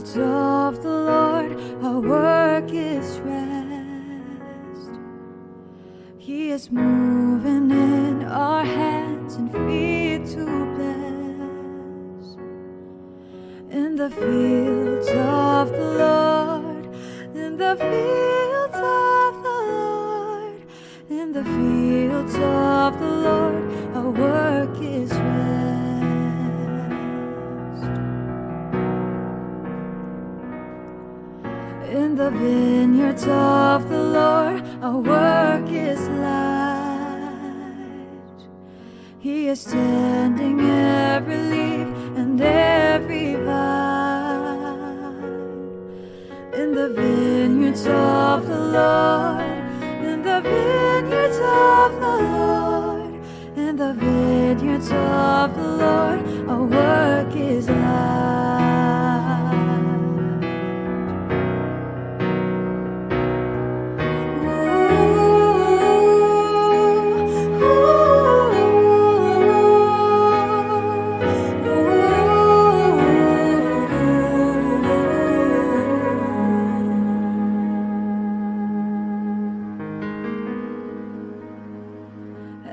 fields of the Lord, our work is rest. He is moving in our hands and feet to bless. In the fields of the Lord, in the fields of the Lord, in the fields of the Lord, our work is rest. In the vineyards of the Lord, our work is light. He is tending every leaf and every vine. In the vineyards of the Lord, in the vineyards of the Lord, in the vineyards of the Lord, our work is light.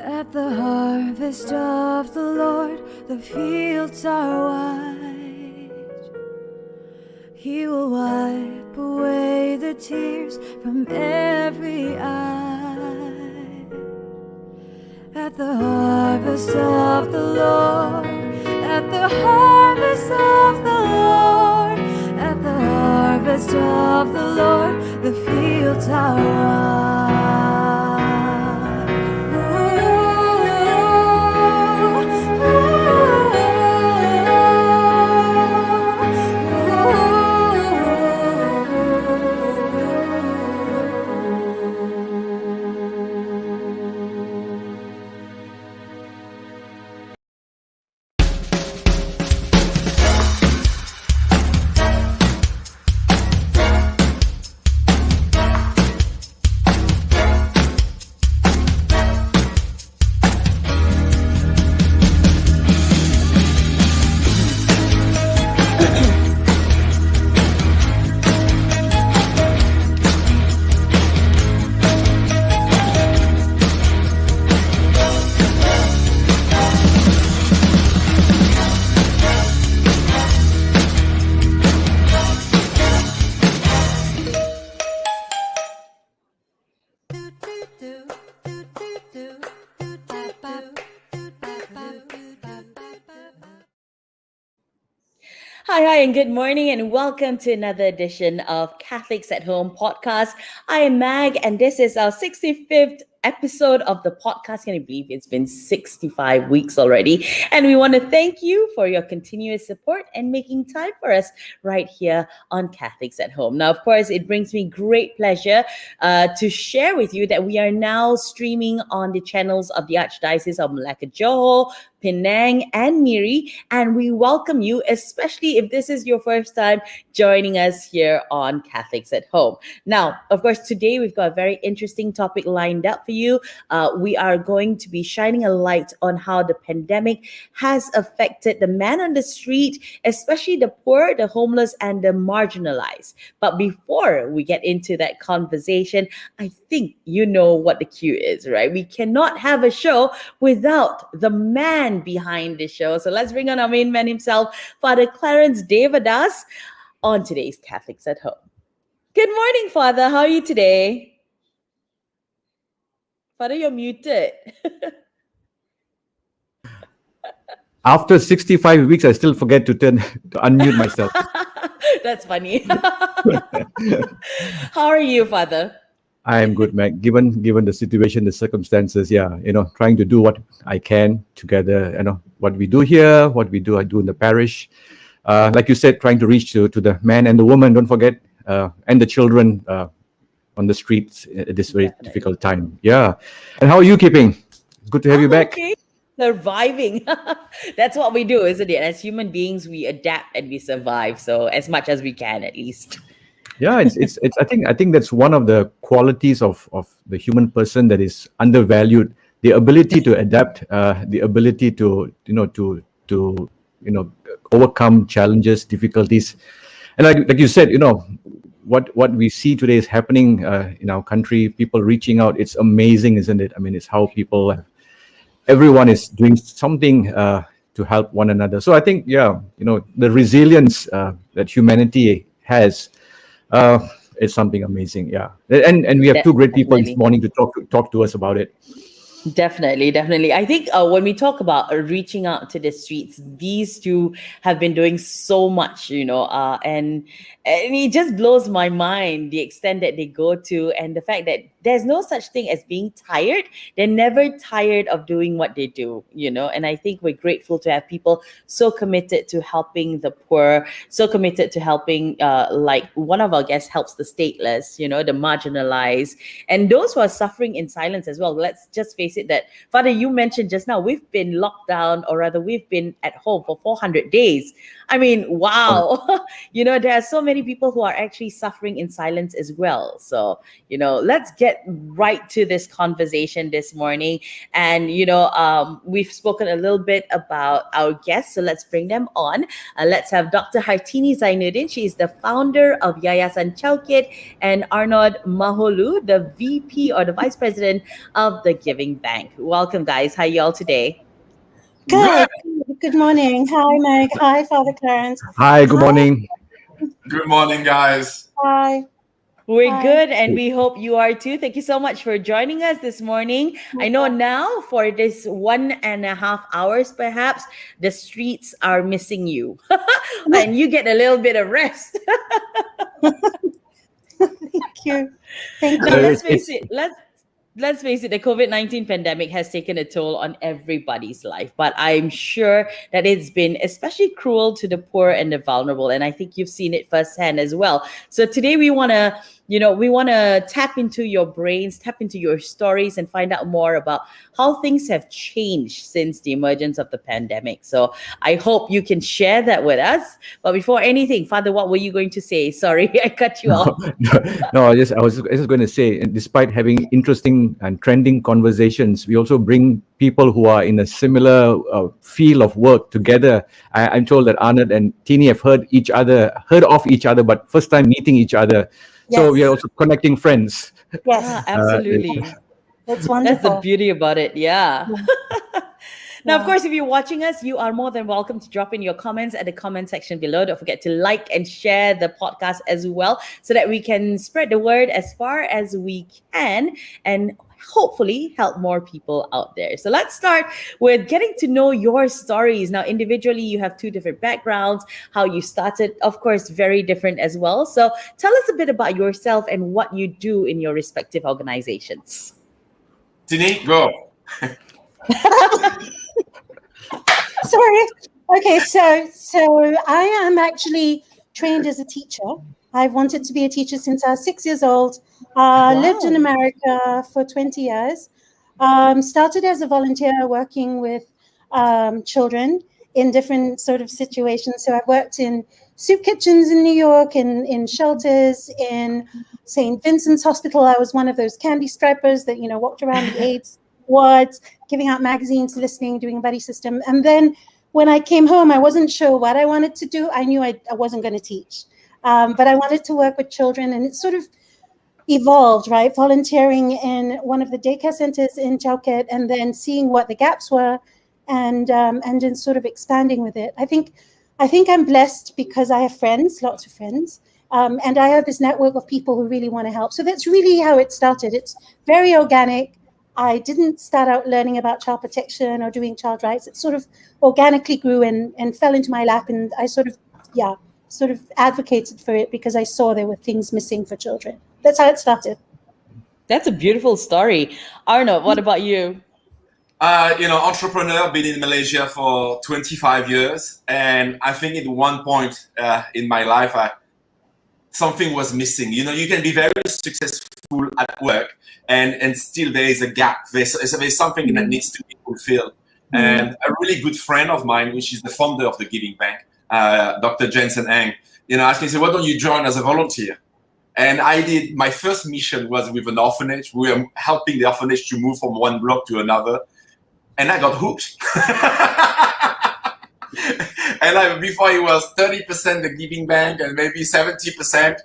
At the harvest of the Lord, the fields are white. He will wipe away the tears from every eye. At the harvest of the Lord, at the harvest of the Lord, at the harvest of the Lord, the fields are white. Hi, and good morning, and welcome to another edition of Catholics at Home podcast. I am Mag, and this is our 65th episode of the podcast. Can you believe it's been 65 weeks already? And we want to thank you for your continuous support and making time for us right here on Catholics at Home. Now, of course, it brings me great pleasure to share with you that we are now streaming on the channels of the Archdiocese of Malacca Johor, Penang, and Miri, and we welcome you, especially if this is your first time joining us here on Catholics at Home. Now, of course, today we've got a very interesting topic lined up for you. We are going to be shining a light on how the pandemic has affected the man on the street, especially the poor, the homeless, and the marginalized. But before we get into that conversation, I think you know what the cue is, right? We cannot have a show without the man behind the show. So let's bring on our main man himself, Father Clarence Devadas, on today's Catholics at Home. Good morning, Father. How are you today? Father, you're muted. After 65 weeks, I still forget to unmute myself. That's funny. How are you, Father? I am good, Mac. Given the situation, the circumstances, trying to do what I can together. What we do here, what we do, I do in the parish. Like you said, trying to reach to the man and the woman. Don't forget, and the children on the streets at this very difficult time. Yeah. And how are you keeping? Good to have you back. Okay. Surviving. That's what we do, isn't it? As human beings, we adapt and we survive. So as much as we can, at least. Yeah, it's I think that's one of the qualities of the human person that is undervalued. The ability to adapt, the ability to overcome challenges, difficulties. And like you said, what we see today is happening in our country. People reaching out. It's amazing, isn't it? I mean, it's how everyone is doing something to help one another. So I think, the resilience that humanity has is something amazing. Yeah, and we have two great people this Definitely. morning to talk to us about it. Definitely. I think when we talk about reaching out to the streets, these two have been doing so much, and it just blows my mind the extent that they go to, and the fact that there's no such thing as being tired. They're never tired of doing what they do, and I think we're grateful to have people so committed to helping the poor, so committed to helping, like one of our guests helps the stateless, the marginalized, and those who are suffering in silence as well. Let's just face it that, Father, you mentioned just now, we've been locked down, or rather we've been at home for 400 days. I mean, wow. There are so many people who are actually suffering in silence as well. So, let's get right to this conversation this morning. And, we've spoken a little bit about our guests, so let's bring them on. Let's have Dr. Hartini Zainuddin. She is the founder of Yayasan Chowkit, and Arnaud Marolleau, the VP or the Vice President of the Giving Bank. Welcome, guys. How are y'all today? Good. Good morning. Hi, Meg. Hi, Father Clarence. Hi, good morning. Good morning, guys. Hi. We're Hi. good, and we hope you are too. Thank you so much for joining us this morning. I know now for this 1.5 hours, perhaps, the streets are missing you. And you get a little bit of rest. Thank you. Thank Now, you. let's face it. Let's face it, the COVID-19 pandemic has taken a toll on everybody's life, but I'm sure that it's been especially cruel to the poor and the vulnerable. And I think you've seen it firsthand as well. So today we want to tap into your brains, tap into your stories, and find out more about how things have changed since the emergence of the pandemic. So I hope you can share that with us. But before anything, Father, what were you going to say? Sorry, I cut you off. No, I was just going to say, despite having interesting and trending conversations, we also bring people who are in a similar field of work together. I'm told that Arnaud and Tini have heard of each other, but first time meeting each other. So Yes. we are also connecting friends. Yes. Absolutely. That's wonderful. That's the beauty about it. Yeah. Now, of Yeah. course, if you're watching us, you are more than welcome to drop in your comments at the comment section below. Don't forget to like and share the podcast as well, so that we can spread the word as far as we can and hopefully help more people out there. So let's start with getting to know your stories. Now, individually, you have two different backgrounds. How you started, of course, very different as well. So tell us a bit about yourself and what you do in your respective organizations. Tini, go. Sorry. Okay, so I am actually trained as a teacher. I've wanted to be a teacher since I was 6 years old. Lived in America for 20 years. Started as a volunteer working with children in different sort of situations. So I've worked in soup kitchens in New York, in shelters, in St. Vincent's Hospital. I was one of those candy stripers that, walked around the AIDS wards, giving out magazines, listening, doing a buddy system. And then when I came home, I wasn't sure what I wanted to do. I knew I wasn't going to teach, but I wanted to work with children, and it sort of evolved, right? Volunteering in one of the daycare centers in Chowkit, and then seeing what the gaps were, and then sort of expanding with it. I think I'm blessed because I have friends, lots of friends, and I have this network of people who really want to help. So that's really how it started. It's very organic. I didn't start out learning about child protection or doing child rights. It sort of organically grew and fell into my lap, and I sort of advocated for it because I saw there were things missing for children. That's how it started. That's a beautiful story. Arnaud, what about you? Entrepreneur, been in Malaysia for 25 years. And I think at one point in my life, something was missing. You can be very successful at work and still there is a gap. There's something that needs to be fulfilled. And a really good friend of mine, which is the founder of the Giving Bank, Dr. Jensen Ang, asked me, why don't you join as a volunteer? And I did. My first mission was with an orphanage. We were helping the orphanage to move from one block to another. And I got hooked. And like before it was 30% the giving bank and maybe 70%,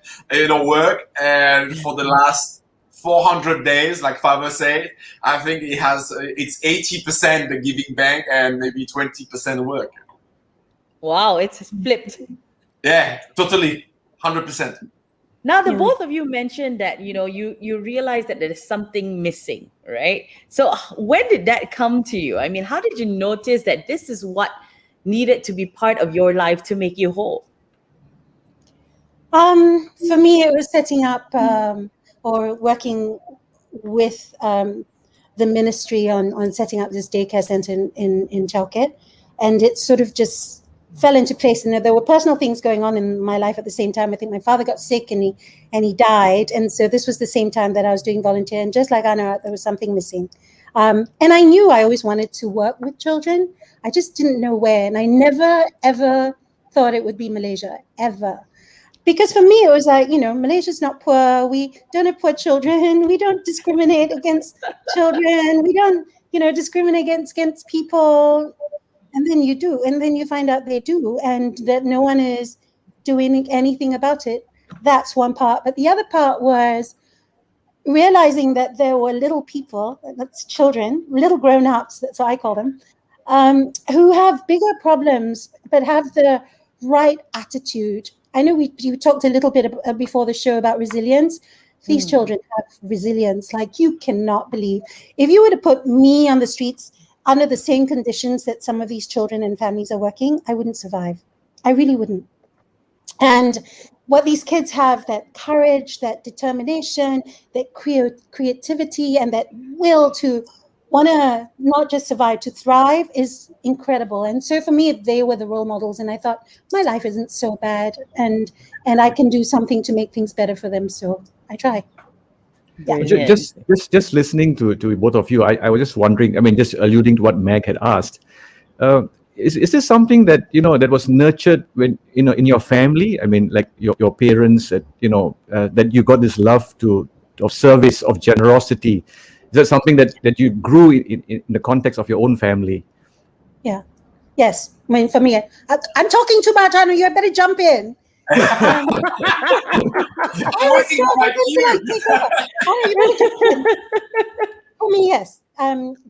work. And for the last 400 days, like Father said, I think it's 80% the giving bank and maybe 20% work. Wow, it's flipped. Yeah, totally. 100%. Now, the Yeah. both of you mentioned that, you realize that there is something missing, right? So when did that come to you? I mean, how did you notice that this is what needed to be part of your life to make you whole? For me, it was setting up or working with the ministry on setting up this daycare center in Chowket, and it sort of just fell into place. And there were personal things going on in my life at the same time. I think my father got sick and he died, and so this was the same time that I was doing volunteer. And just like Arnaud, there was something missing. And I knew I always wanted to work with children. I just didn't know where, and I never ever thought it would be Malaysia ever. Because for me, it was like, Malaysia's not poor. We don't have poor children. We don't discriminate against children. We don't, discriminate against people. And then you do. And then you find out they do, and that no one is doing anything about it. That's one part. But the other part was realizing that there were little people, that's children, little grown-ups, that's what I call them, who have bigger problems, but have the right attitude. I know you talked a little bit before the show about resilience. These children have resilience like you cannot believe. If you were to put me on the streets under the same conditions that some of these children and families are working, I wouldn't survive. I really wouldn't. And what these kids have, that courage, that determination, that creativity, and that will to want to not just survive, to thrive, is incredible. And so for me, they were the role models. And I thought, my life isn't so bad, and I can do something to make things better for them. So I try. Yeah. Just listening to both of you, I was just wondering, I mean, just alluding to what Meg had asked, is this something that, that was nurtured when, in your family? I mean, like your parents, that you got this love of service, of generosity. Is that something that you grew in the context of your own family? Yeah. Yes. I mean, for me, I'm talking too much, Arnaud. You better jump in. For me, yes,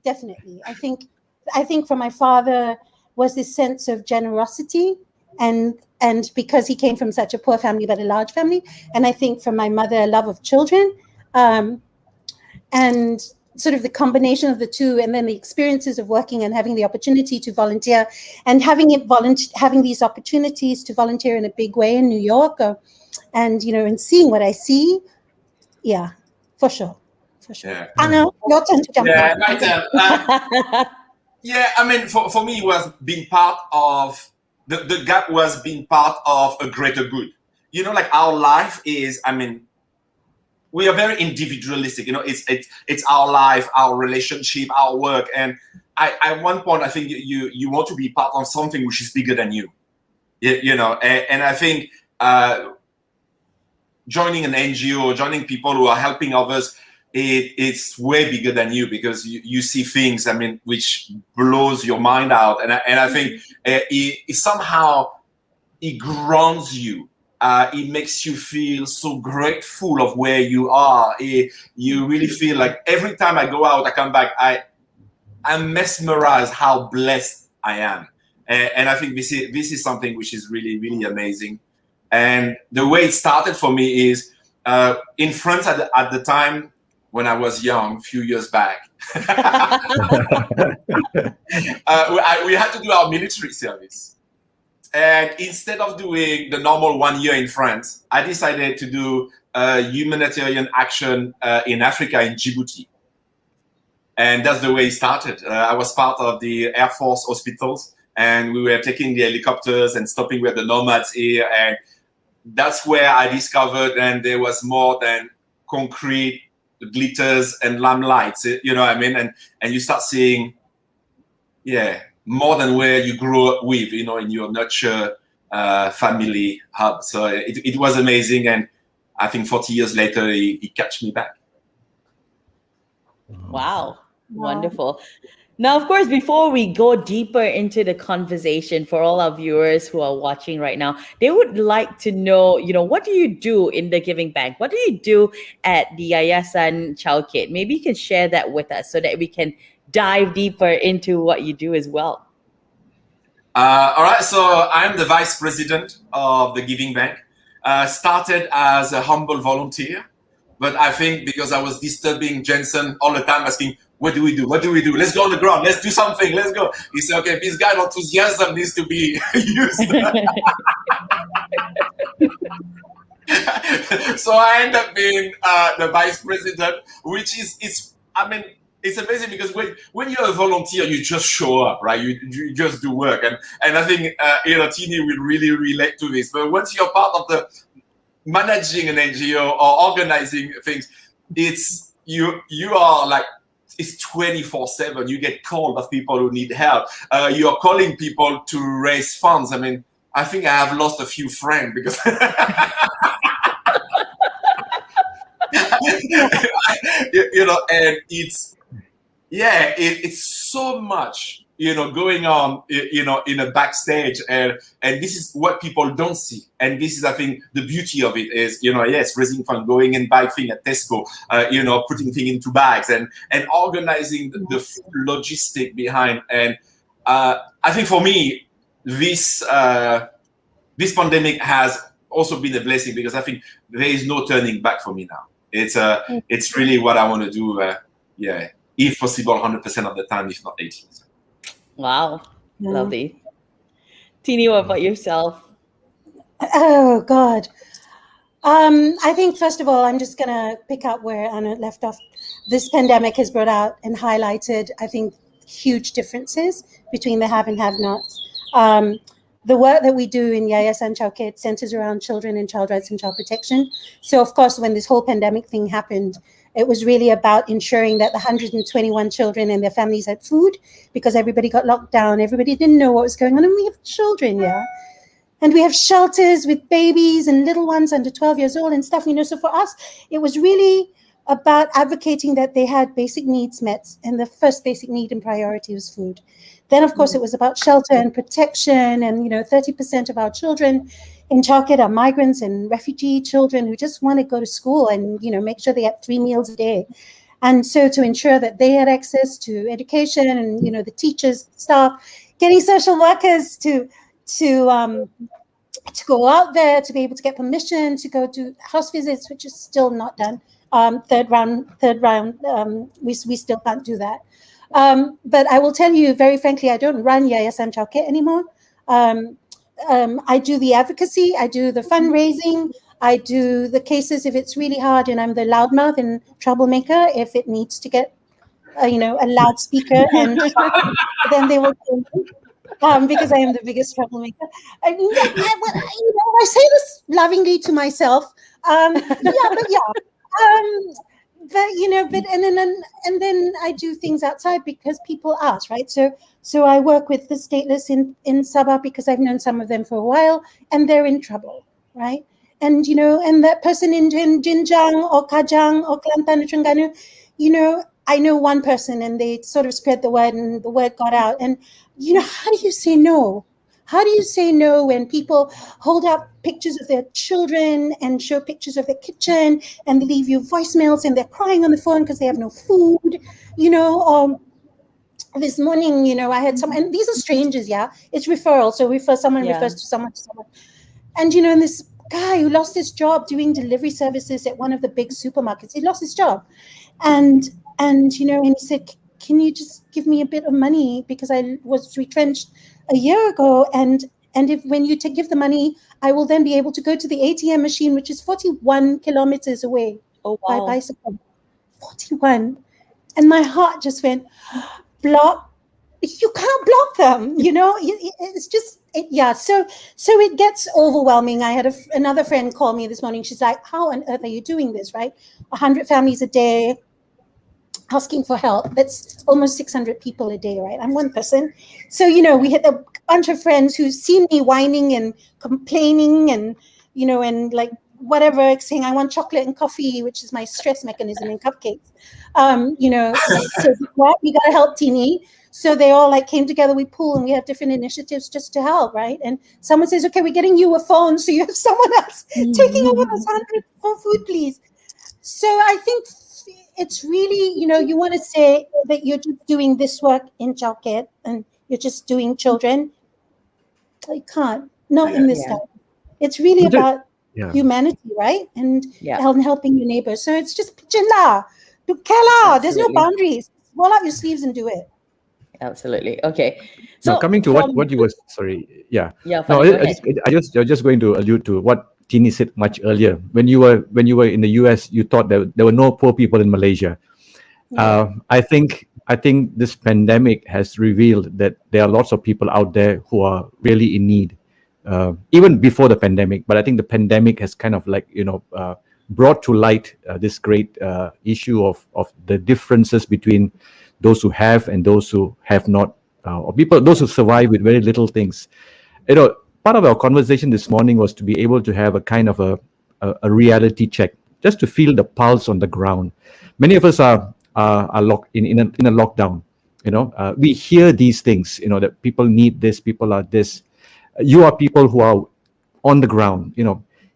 definitely. I think for my father was this sense of generosity, and because he came from such a poor family but a large family, and I think for my mother, a love of children, and sort of the combination of the two, and then the experiences of working and having the opportunity to volunteer, and having these opportunities to volunteer in a big way in New York, and seeing what I see, yeah, for sure. Yeah. Arnaud, your turn to jump in. My turn. Yeah, I mean, for me, it was being part of the gap was being part of a greater good. Like our life is, I mean, we are very individualistic. It's our life, our relationship, our work, and at one point, I think you want to be part of something which is bigger than you. And I think joining an NGO, joining people who are helping others, it's way bigger than you, because you see things, I mean, which blows your mind out, and I think it somehow it grounds you. It makes you feel so grateful of where you are. You really feel like every time I go out, I come back, I'm mesmerized how blessed I am, and I think this is something which is really, really amazing. And the way it started for me is in France at the time when I was young, a few years back. We had to do our military service. And instead of doing the normal 1 year in France, I decided to do humanitarian action in Africa, in Djibouti. And that's the way it started. I was part of the Air Force hospitals, and we were taking the helicopters and stopping with the nomads here. And that's where I discovered, and there was more than concrete, glitters and lamplights, you know what I mean? And you start seeing, more than where you grew up with, in your nurture family hub. So it was amazing. And I think 40 years later, he catch me back. Wow. Wonderful. Now, of course, before we go deeper into the conversation, for all our viewers who are watching right now, they would like to know, what do you do in the Giving Bank? What do you do at the Yayasan Child Kit? Maybe you can share that with us so that we can dive deeper into what you do as well. All right, so I'm the vice president of the Giving Bank. Started as a humble volunteer, but I think because I was disturbing Jensen all the time, asking, what do we do? What do we do? Let's go on the ground. Let's do something. Let's go. He said, okay, this guy's enthusiasm needs to be used. So I end up being the vice president, which is, it's amazing because when you're a volunteer, you just show up, right? You just do work. And I think, Tini will really relate to this. But once you're part of the managing an NGO or organizing things, it's, you are like, it's 24/7. You get called of people who need help. You're calling people to raise funds. I mean, I think I have lost a few friends because and it's so much, going on, in a backstage, and this is what people don't see. And this is, I think, the beauty of it is, yes, raising fund, going and buy things at Tesco, putting things into bags and organizing the full logistic behind. And I think for me, this pandemic has also been a blessing because I think there is no turning back for me now. It's really what I want to do. If possible, 100% of the time, if not 80%. Wow, lovely. Tini, what about yourself? Oh, God. I think, first of all, I'm just going to pick up where Arnaud left off. This pandemic has brought out and highlighted, I think, huge differences between the have and have-nots. The work that we do in Yayasan Child Kit centers around children and child rights and child protection. So, of course, when this whole pandemic thing happened, it was really about ensuring that the 121 children and their families had food because everybody got locked down. Everybody didn't know what was going on. And we have children, and we have shelters with babies and little ones under 12 years old and stuff, So for us, it was really about advocating that they had basic needs met. And the first basic need and priority was food. Then, of course, it was about shelter and protection. And, 30% of our children in Child Kit are migrants and refugee children who just want to go to school and, make sure they have 3 meals a day. And so to ensure that they had access to education and, the teachers, staff, getting social workers to go out there, to be able to get permission to go do house visits, which is still not done. Third round, we still can't do that. But I will tell you very frankly, I don't run Yayasan Child Kit anymore. I do the advocacy, I do the fundraising, I do the cases if it's really hard, and I'm the loudmouth and troublemaker if it needs to get, a loudspeaker, and then they will do because I am the biggest troublemaker. I say this lovingly to myself. And then I do things outside because people ask, right? So I work with the stateless in Sabah because I've known some of them for a while, and they're in trouble, right? And and that person in Jinjang or Kajang or Kelantan or Terengganu, I know one person, and they sort of spread the word, and the word got out. And how do you say no? How do you say no when people hold up pictures of their children and show pictures of their kitchen and they leave you voicemails and they're crying on the phone because they have no food, this morning, I had some, and these are strangers, it's referral. So someone refers to someone to someone. And, and this guy who lost his job doing delivery services at one of the big supermarkets, he lost his job. And he said, can you just give me a bit of money because I was retrenched a year ago, and if when you give the money, I will then be able to go to the ATM machine, which is 41 kilometers away by bicycle. 41. And my heart just went, block. You can't block them, it's just, So it gets overwhelming. I had another friend call me this morning. She's like, how on earth are you doing this, right? 100 families a day, asking for help. That's almost 600 people a day, right? I'm one person. So, we had a bunch of friends who see me whining and complaining and, and like whatever, saying I want chocolate and coffee, which is my stress mechanism in cupcakes. So what? We got to help Tini. So they all like came together, we pool, and we have different initiatives just to help, right? And someone says, okay, we're getting you a phone, so you have someone else taking over those 100 for food, please. So I think it's really, you want to say that you're just doing this work in childcare and you're just doing children. You can't, not in this time. It's really about humanity, right? And helping your neighbors. So it's just chinla, do kela. There's no boundaries. Roll up your sleeves and do it. Absolutely. Okay. So now, coming to what you were, sorry, Yeah. No, Fadi, go ahead. I was just going to allude to what Tini said much earlier. When you were in the US, you thought that there were no poor people in Malaysia. I think this pandemic has revealed that there are lots of people out there who are really in need, even before the pandemic. But I think the pandemic has kind of like brought to light this great issue of the differences between those who have and those who have not, or those who survive with very little things. Part of our conversation this morning was to be able to have a kind of a reality check, just to feel the pulse on the ground. Many of us are locked in a lockdown. We hear these things. That people need this, people are this. You are people who are on the ground.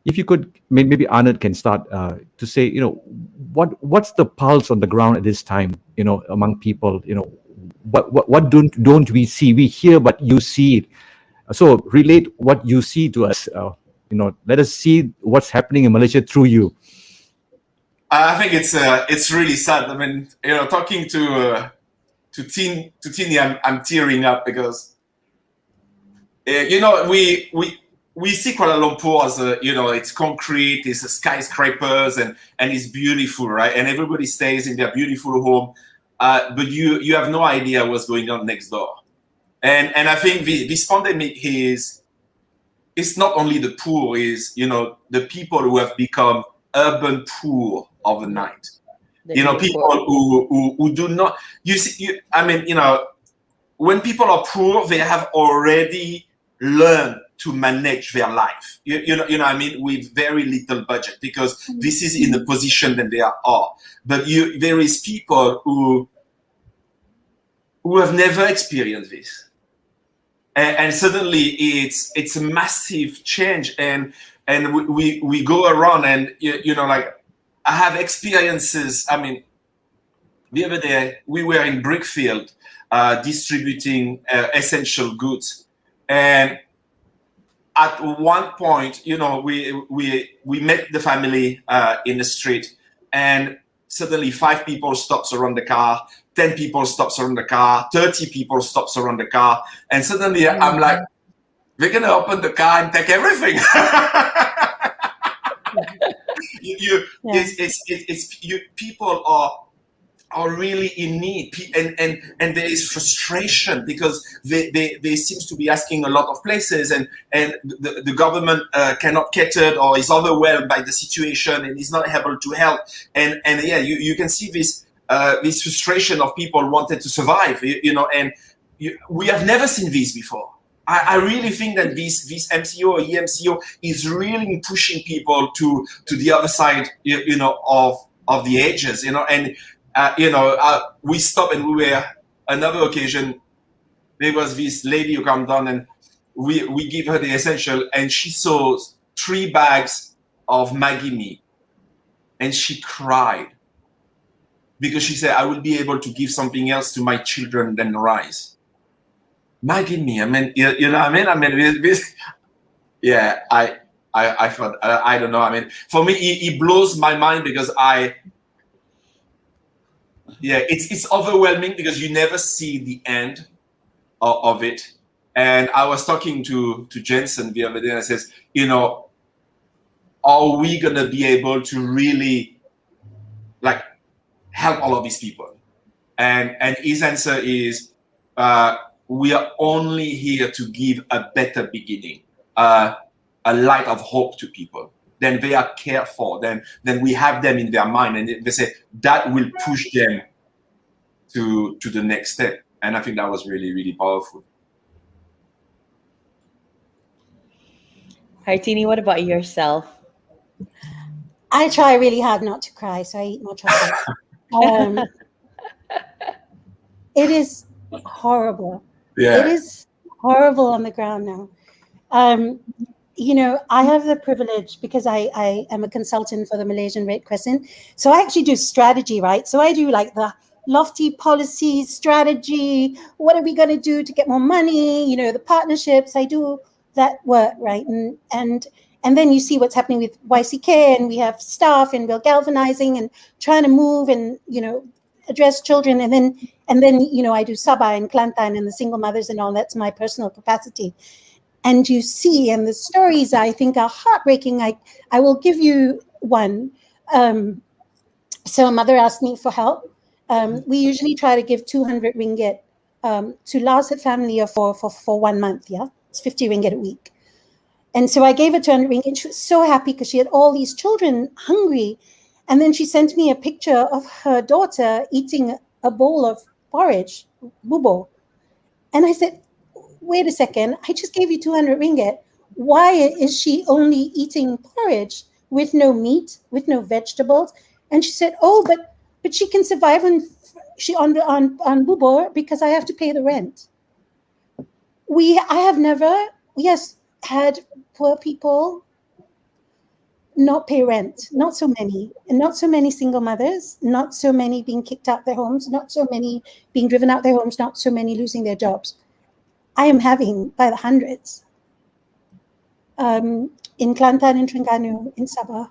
If you could, maybe Arnaud can start to say, what's the pulse on the ground at this time? Among people. What don't we see? We hear, but you see it. So relate what you see to us. Let us see what's happening in Malaysia through you. I think it's really sad. I mean, talking to Tini, I'm tearing up because we see Kuala Lumpur as it's concrete, it's skyscrapers, and it's beautiful, right? And everybody stays in their beautiful home, but you have no idea what's going on next door. And I think this pandemic it's not only the poor, is the people who have become urban poor overnight. People who do not. When people are poor, they have already learned to manage their life. With very little budget, because this is in the position that they are. But there is people who have never experienced this. And suddenly it's a massive change, and we go around, and I have experiences. I mean, the other day we were in Brickfield distributing essential goods, and at one point, we met the family in the street, and suddenly 5 people stops around the car, 10 people stops around the car, 30 people stops around the car, and suddenly I'm like, we're gonna open the car and take everything. People are really in need, and there is frustration because they seems to be asking a lot of places, and the government cannot cater or is overwhelmed by the situation and is not able to help, and you can see this frustration of people wanted to survive, and we have never seen this before. I really think that this MCO or EMCO is really pushing people to the other side, of the edges, and we stopped, and we were another occasion. There was this lady who came down, and we give her the essential, and she saw 3 bags of Maggi mee, and she cried because she said, I will be able to give something else to my children than rice. Maggi mee, I mean, I thought, I don't know. I mean, for me, it blows my mind because it's overwhelming because you never see the end of it. And I was talking to Jensen the other day, and I says, are we gonna be able to really help all of these people? And his answer is, we are only here to give a better beginning, a light of hope to people. Then they are cared for. Then we have them in their mind, and they say that will push them to the next step. And I think that was really, really powerful. Hartini, what about yourself? I try really hard not to cry, so I eat more chocolate. It is horrible. Yeah. It is horrible on the ground now. I have the privilege because I am a consultant for the Malaysian Red Crescent. So I actually do strategy, right? So I do like the lofty policy strategy. What are we going to do to get more money? The partnerships. I do that work, right? And then you see what's happening with YCK, and we have staff, and we're galvanizing and trying to move and address children, and then I do Sabah and Kelantan and the single mothers and all. That's my personal capacity. And you see, and the stories I think are heartbreaking. I will give you one. So a mother asked me for help. We usually try to give 200 ringgit to last a family for 1 month. Yeah, it's 50 ringgit a week. And so I gave her 200 ringgit. She was so happy because she had all these children hungry. And then she sent me a picture of her daughter eating a bowl of porridge, bubo. And I said, wait a second, I just gave you 200 ringgit. Why is she only eating porridge with no meat, with no vegetables? And she said, oh, but she can survive on bubo because I have to pay the rent. I have never, yes, had poor people not pay rent, not so many, and not so many single mothers, not so many being kicked out their homes, not so many being driven out their homes, not so many losing their jobs. I am having by the hundreds in Kelantan, in Terengganu, in Sabah.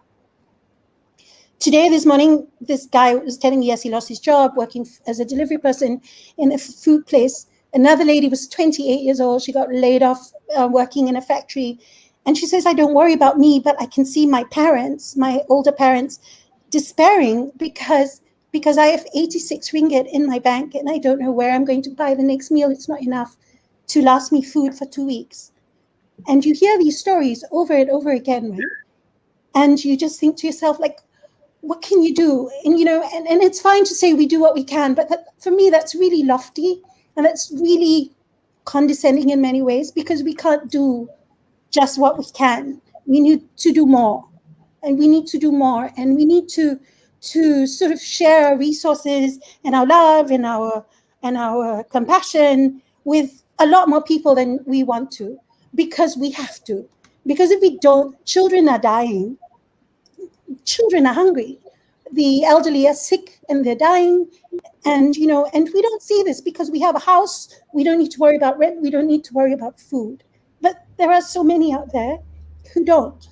Today, this morning, this guy was telling me, yes, he lost his job working as a delivery person in a food place. Another lady was 28 years old. She got laid off working in a factory. And she says, I don't worry about me, but I can see my parents, my older parents, despairing because I have 86 ringgit in my bank and I don't know where I'm going to buy the next meal. It's not enough to last me food for 2 weeks. And you hear these stories over and over again, right? And you just think to yourself, like, what can you do? And, and it's fine to say we do what we can, but for me, that's really lofty and that's really condescending in many ways because we can't do just what we can. We need to do more, and we need to do more, and we need to sort of share our resources and our love and our compassion with a lot more people than we want to, because we have to. Because if we don't, children are dying. Children are hungry. The elderly are sick and they're dying. And, and we don't see this because we have a house. We don't need to worry about rent. We don't need to worry about food. But there are so many out there who don't.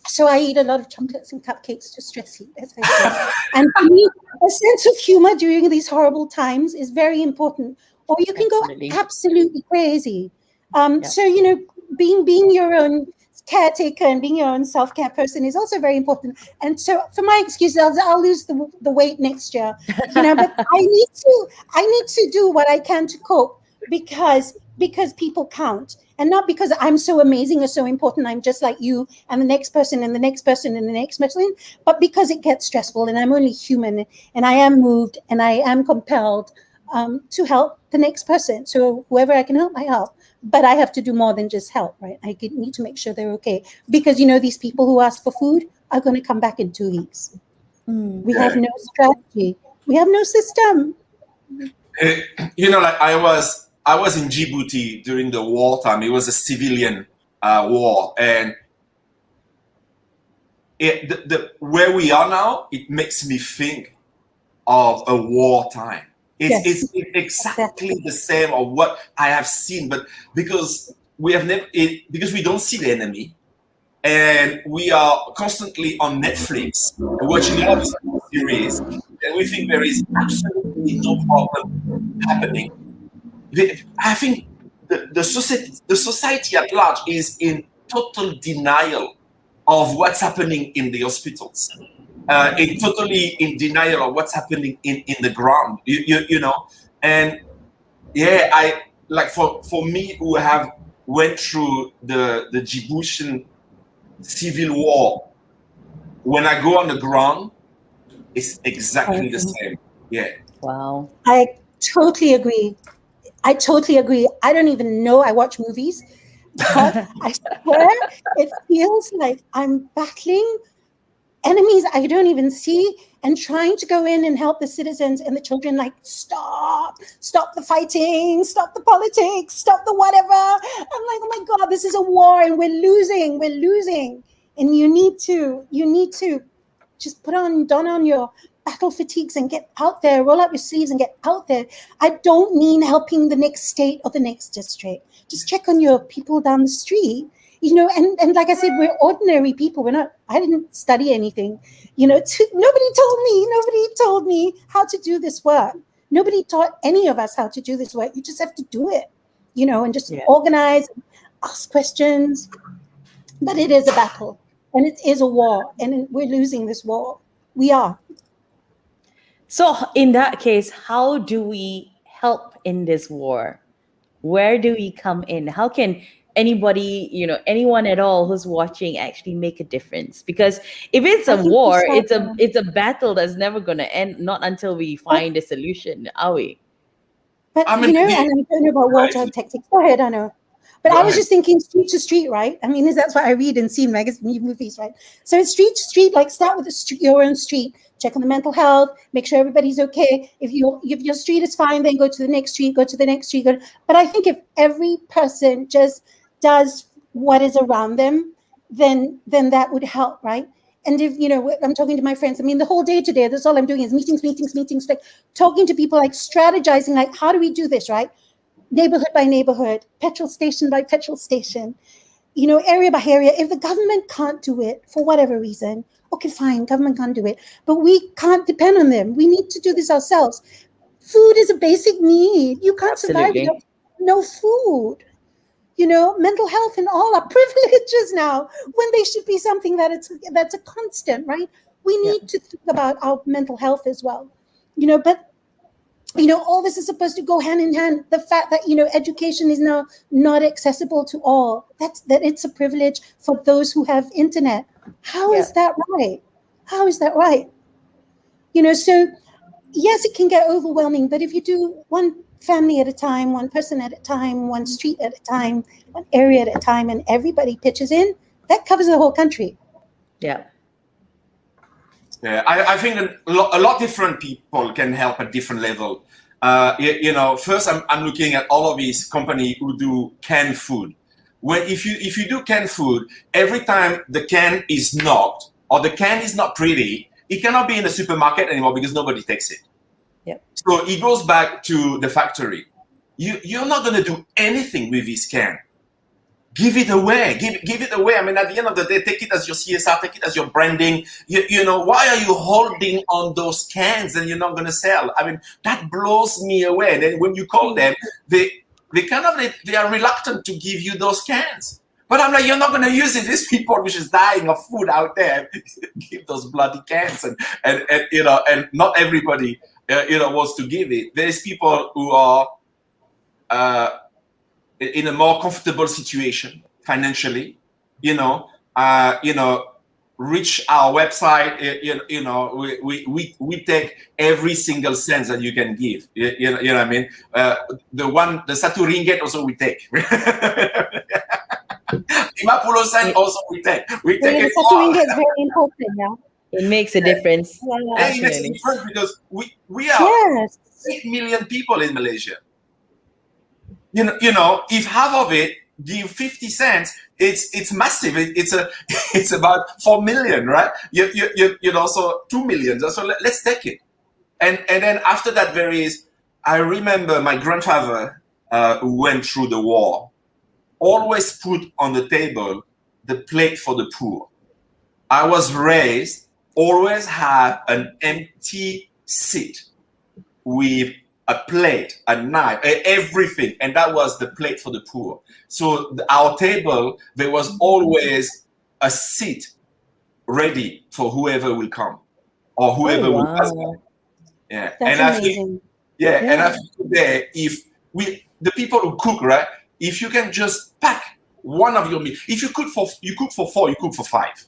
So I eat a lot of chocolates and cupcakes to stress eat, as I said. And for me, a sense of humor during these horrible times is very important. Or you can go absolutely crazy. So, being your own caretaker and being your own self-care person is also very important. And so for my excuse, I'll lose the weight next year, but I need to do what I can to cope because people count, and not because I'm so amazing or so important. I'm just like you and the next person and the next person and the next person, but because it gets stressful and I'm only human and I am moved and I am compelled to help the next person. So whoever I can help, I help. But I have to do more than just help, right? I need to make sure they're okay. Because, these people who ask for food are going to come back in 2 weeks. We have no strategy. We have no system. Like I was in Djibouti during the wartime. It was a civilian war. And where we are now, it makes me think of a wartime. It's exactly the same of what I have seen, but because we don't see the enemy, and we are constantly on Netflix watching a lot of series, and we think there is absolutely no problem happening. I think the society at large is in total denial of what's happening in the hospitals. Totally in denial of what's happening in the ground, and I like for me who have went through the Djiboutian civil war, when I go on the ground, it's exactly the same. Yeah. Wow. I totally agree. I don't even know I watch movies, but I swear it feels like I'm battling enemies I don't even see, and trying to go in and help the citizens and the children, like, stop the fighting, stop the politics, stop the whatever. I'm like, oh my God, this is a war and we're losing. And you need to just don on your battle fatigues and get out there, roll up your sleeves and get out there. I don't mean helping the next state or the next district. Just check on your people down the street. And like I said, we're ordinary people. I didn't study anything. Nobody told me how to do this work. Nobody taught any of us how to do this work. You just have to do it, and just organize, ask questions. But it is a battle, and it is a war, and we're losing this war. We are. So in that case, how do we help in this war? Where do we come in? How can anybody, anyone at all who's watching actually make a difference? Because if it's a war, it's a battle that's never going to end, not until we find a solution, are we? But and I don't know about wartime tactics. Go ahead, Arnaud. But I was just thinking street to street, right? I mean, that's what I read and see in magazine movies, right? So it's street to street, like start with your own street, check on the mental health, make sure everybody's okay. If your street is fine, then go to the next street, go to the next street. But I think if every person just does what is around them, then that would help, right? And if, I'm talking to my friends, I mean, the whole day today, that's all I'm doing is meetings, like talking to people, like strategizing, like, how do we do this, right? Neighborhood by neighborhood, petrol station by petrol station, area by area. If the government can't do it for whatever reason, okay, fine, government can't do it, but we can't depend on them. We need to do this ourselves. Food is a basic need. You can't survive without no food. Mental health and all are privileges now, when they should be something that's a constant, right? We need to think about our mental health as well, but all this is supposed to go hand in hand. The fact that, education is now not accessible to all, that it's a privilege for those who have internet. How is that right? How is that right? So yes, it can get overwhelming, but if you do one family at a time, one person at a time, one street at a time, one area at a time, and everybody pitches in, that covers the whole country. Yeah. Yeah, I think a lot different people can help at different level. First I'm looking at all of these companies who do canned food. If you do canned food, every time the can is knocked or the can is not pretty, it cannot be in the supermarket anymore because nobody takes it. Yep. So it goes back to the factory. You're not going to do anything with this can. Give it away. Give it away. I mean, at the end of the day, take it as your CSR, take it as your branding. Why are you holding on those cans and you're not going to sell? I mean, that blows me away. And then when you call them, they are reluctant to give you those cans. But I'm like, you're not going to use it. These people which is dying of food out there, give those bloody cans, and not everybody wants to give it. There's people who are in a more comfortable situation financially, reach our website. We take every single cent that you can give. You know what I mean? The Satu Ringgit also we take. Imapulo cent also we take. We take it all. Satu Ringgit is very important now. It makes a difference. Yeah, it makes a difference because we are 8 million people in Malaysia. If half of it give 50 cents, it's massive. It's about 4 million, right? So 2 million. So let's take it. And then after that, I remember my grandfather who went through the war, always put on the table the plate for the poor. I was raised, always have an empty seat with a plate, a knife, everything. And that was the plate for the poor. So our table, there was always a seat ready for whoever will come or whoever will pass by. Yeah. That's amazing. And I think today, the people who cook, right? If you can just pack one of your meals, if you cook for 4, you cook for 5.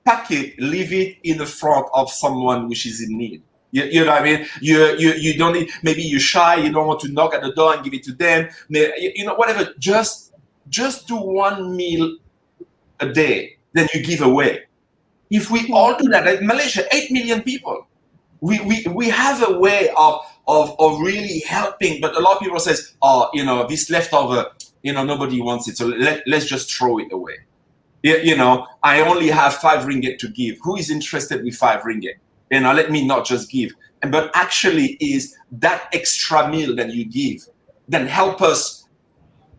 Pack it, leave it in the front of someone which is in need. You know what I mean? You don't need, maybe you're shy, you don't want to knock at the door and give it to them. Whatever. Just do one meal a day than you give away. If we all do that, like Malaysia, 8 million people, we have a way of really helping, but a lot of people says, oh, this leftover, nobody wants it, so let's just throw it away. I only have 5 ringgit to give. Who is interested with 5 ringgit? Let me not just give. But actually is that extra meal that you give, then help us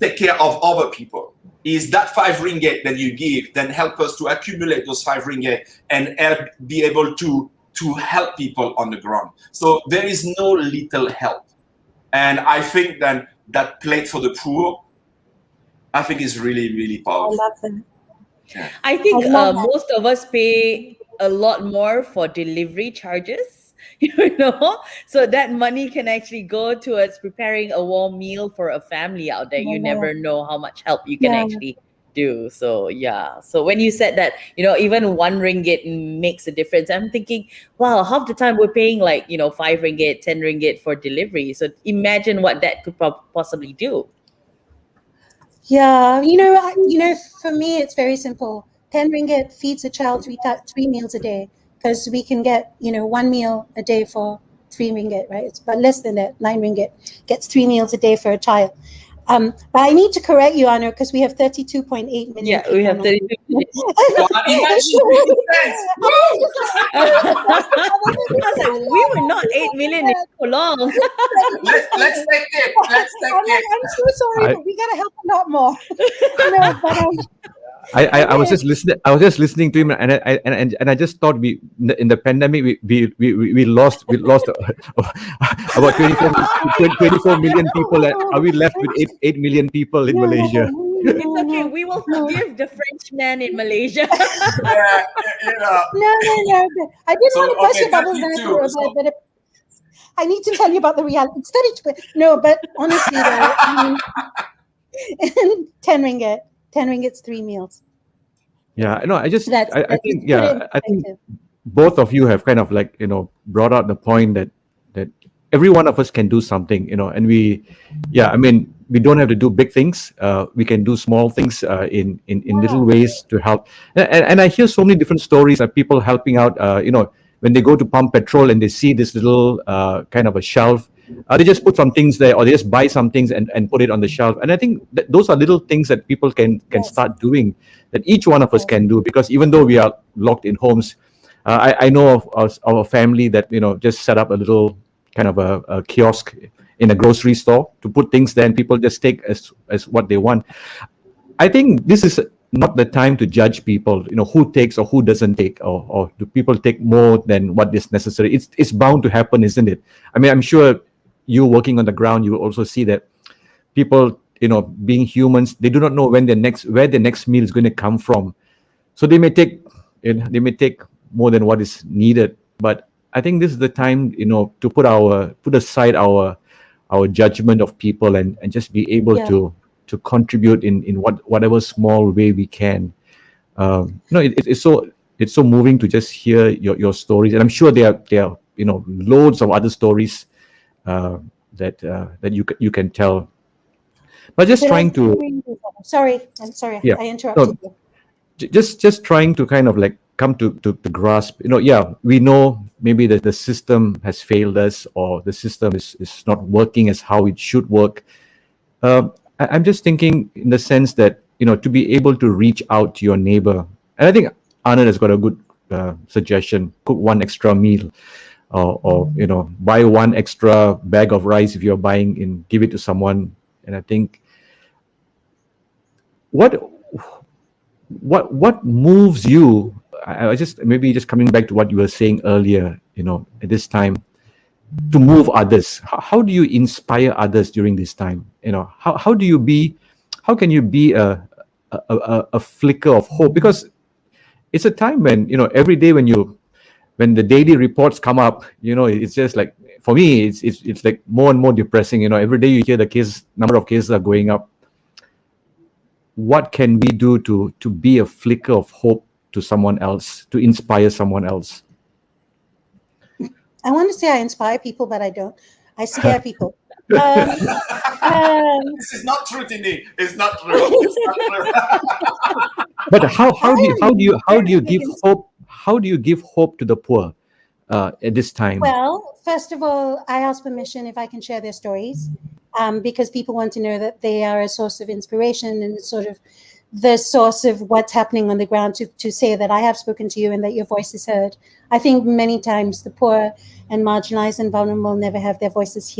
take care of other people. Is that 5 ringgit that you give, then help us to accumulate those 5 ringgit and be able to help people on the ground. So there is no little help. And I think that plate for the poor, I think is really, really powerful. I love that. Yeah. I think I love that. most of us pay a lot more for delivery charges, so that money can actually go towards preparing a warm meal for a family out there. You never know how much help you can actually do. So yeah. So when you said that, even 1 ringgit makes a difference, I'm thinking, wow, half the time we're paying 5 ringgit, 10 ringgit for delivery. So imagine what that could possibly do. Yeah, for me, it's very simple. 10 ringgit feeds a child 3 meals a day, because we can get, 1 meal a day for 3 ringgit, right? It's about less than that. 9 ringgit gets 3 meals a day for a child. But I need to correct you, Arnaud, because we have 32.8 million. Yeah, we have 32 million. We were not 8 million in so long. Let's take it. I'm so sorry, but we gotta help a lot more. I was just listening. I was just listening to him, and I just thought in the pandemic we lost about 24 million people. Are we left with 8 million people in Malaysia? It's okay. We will forgive the Frenchman in Malaysia. Yeah, No. I didn't want to bust your bubble, but I need to tell you about the reality. No, but honestly, though, 10 ringgit. 10 ringgit's 3 meals. Yeah, no, I think put it in I think perspective. both of you have kind of brought out the point that every one of us can do something, and we don't have to do big things. We can do small things in little ways to help. And I hear so many different stories of people helping out. When they go to pump petrol and they see this little kind of a shelf, they just put some things there, or they just buy some things and put it on the shelf. And I think that those are little things that people can start doing, that each one of us can do, because even though we are locked in homes, I know of our family that just set up a little kind of a kiosk in a grocery store to put things there, and people just take as what they want. I think this is not the time to judge people, who takes or who doesn't take, or do people take more than what is necessary. It's bound to happen, isn't it? I mean, I'm sure you working on the ground, you will also see that people, being humans, they do not know where the next meal is going to come from. So they may take more than what is needed. But I think this is the time, to put aside our judgment of people and just be able to contribute in whatever small way we can. It's so moving to just hear your stories, and I'm sure there are loads of other stories that you can tell. But just trying to. I'm sorry. Yeah. I interrupted you. Just trying to kind of come to grasp. We know maybe that the system has failed us, or the system is not working as how it should work. I'm just thinking in the sense that, to be able to reach out to your neighbor. And I think Arnaud has got a good suggestion: cook 1 extra meal, or buy 1 extra bag of rice if you're buying, and give it to someone. And I think what moves you? I just coming back to what you were saying earlier. At this time, to move others. How do you inspire others during this time? How can you be a flicker of hope? Because it's a time when, every day when the daily reports come up, it's just like, for me, it's like more and more depressing. Every day you hear the number of cases are going up. What can we do to be a flicker of hope to someone else, to inspire someone else? I want to say I inspire people, but I don't. I scare people. This is not true, Tini. It's not true. It's not true. But how do you give hope? How do you give hope to the poor at this time? Well, first of all, I ask permission if I can share their stories, because people want to know that they are a source of inspiration and sort of the source of what's happening on the ground, to say that I have spoken to you and that your voice is heard. I think many times the poor and marginalized and vulnerable never have their voices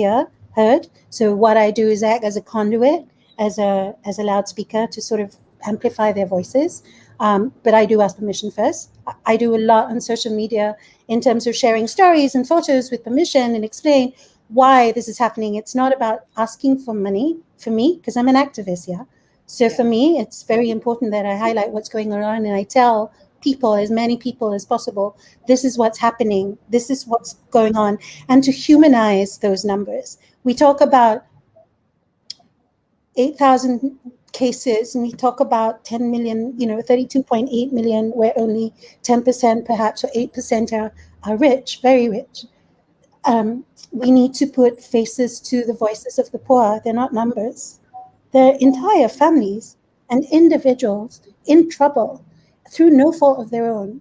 heard. So what I do is act as a conduit, as a loudspeaker to sort of amplify their voices. But I do ask permission first. I do a lot on social media in terms of sharing stories and photos with permission and explain why this is happening. It's not about asking for money for me, because I'm an activist, yeah. So for me, it's very important that I highlight what's going on and I tell people, as many people as possible, this is what's happening, this is what's going on, and to humanize those numbers. We talk about 8,000 cases, and we talk about 10 million, 32.8 million, where only 10% perhaps or 8% are rich, very rich. We need to put faces to the voices of the poor. They're not numbers. They're entire families and individuals in trouble through no fault of their own.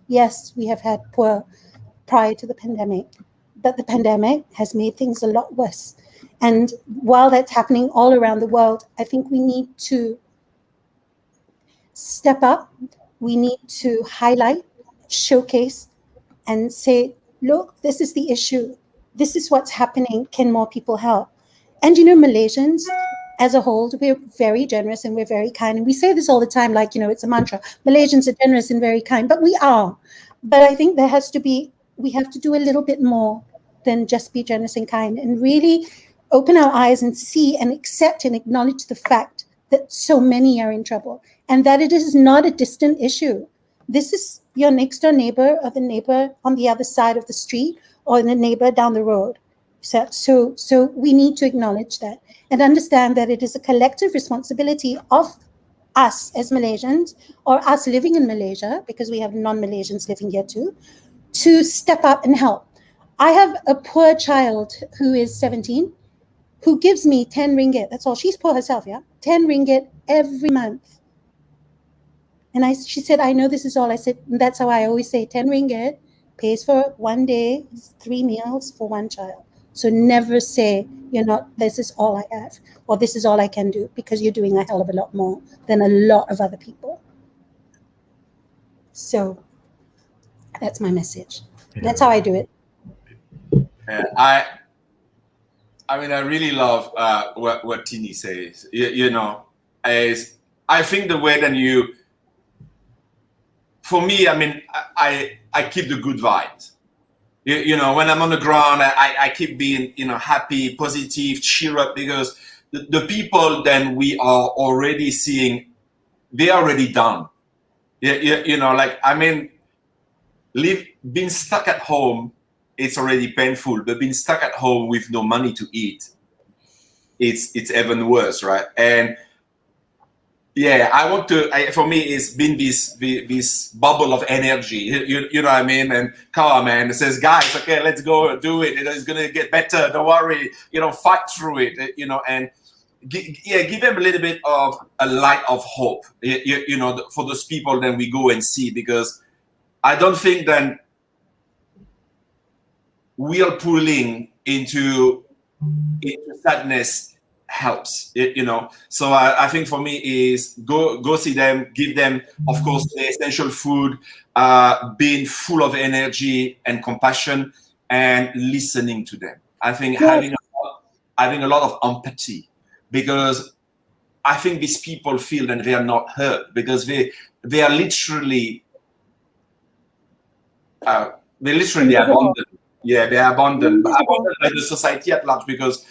Yes, we have had poor prior to the pandemic, but the pandemic has made things a lot worse. And while that's happening all around the world, I think we need to step up. We need to highlight, showcase, and say, look, this is the issue. This is what's happening. Can more people help? And Malaysians as a whole, we're very generous and we're very kind. And we say this all the time, like, it's a mantra. Malaysians are generous and very kind, but we are. But I think we have to do a little bit more than just be generous and kind, and really open our eyes and see and accept and acknowledge the fact that so many are in trouble, and that it is not a distant issue. This is your next door neighbor, or the neighbor on the other side of the street, or the neighbor down the road. So we need to acknowledge that and understand that it is a collective responsibility of us as Malaysians, or us living in Malaysia, because we have non-Malaysians living here too, to step up and help. I have a poor child who is 17, who gives me 10 ringgit. That's all. She's poor herself, yeah? 10 ringgit every month. And she said, I know this is all. I said, that's how I always say, 10 ringgit pays for one day, 3 meals for one child. So never say, this is all I have, or this is all I can do, because you're doing a hell of a lot more than a lot of other people. So that's my message. That's how I do it. I really love what Tini says. I think the way that for me, I keep the good vibes. When I'm on the ground, I keep being, happy, positive, cheer up, because the people then we are already seeing, they're already done. Being stuck at home, it's already painful, but being stuck at home with no money to eat, it's even worse, right? And yeah, for me, it's been this bubble of energy, you know what I mean? And come on, it says, guys, okay, let's go do it. It's gonna get better. Don't worry, fight through it, and give them a little bit of a light of hope, for those people that we go and see, because I don't think that we are pulling into sadness helps, So I think for me is go see them, give them, of course, the essential food, being full of energy and compassion, and listening to them. I think having a lot of empathy, because I think these people feel that they are not heard, because they are literally abandoned. Yeah, they are abandoned by the society at large, because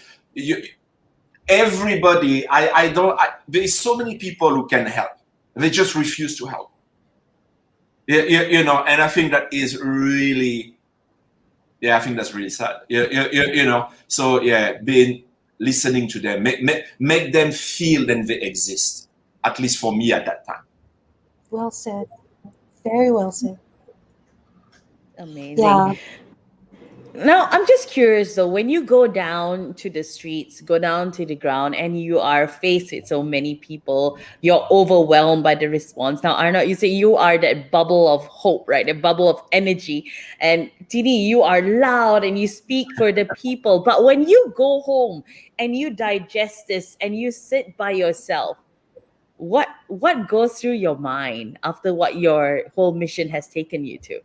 everybody, there's so many people who can help. They just refuse to help. And I think that is really, I think that's really sad. So listening to them, make them feel that they exist, at least for me at that time. Well said. Very well said. Amazing. Yeah. Now, I'm just curious though, when you go down to the streets, go down to the ground, and you are faced with so many people, you're overwhelmed by the response. Now, Arnaud, you say you are that bubble of hope, right? The bubble of energy. And Tini, you are loud and you speak for the people. But when you go home and you digest this and you sit by yourself, what goes through your mind after what your whole mission has taken you to?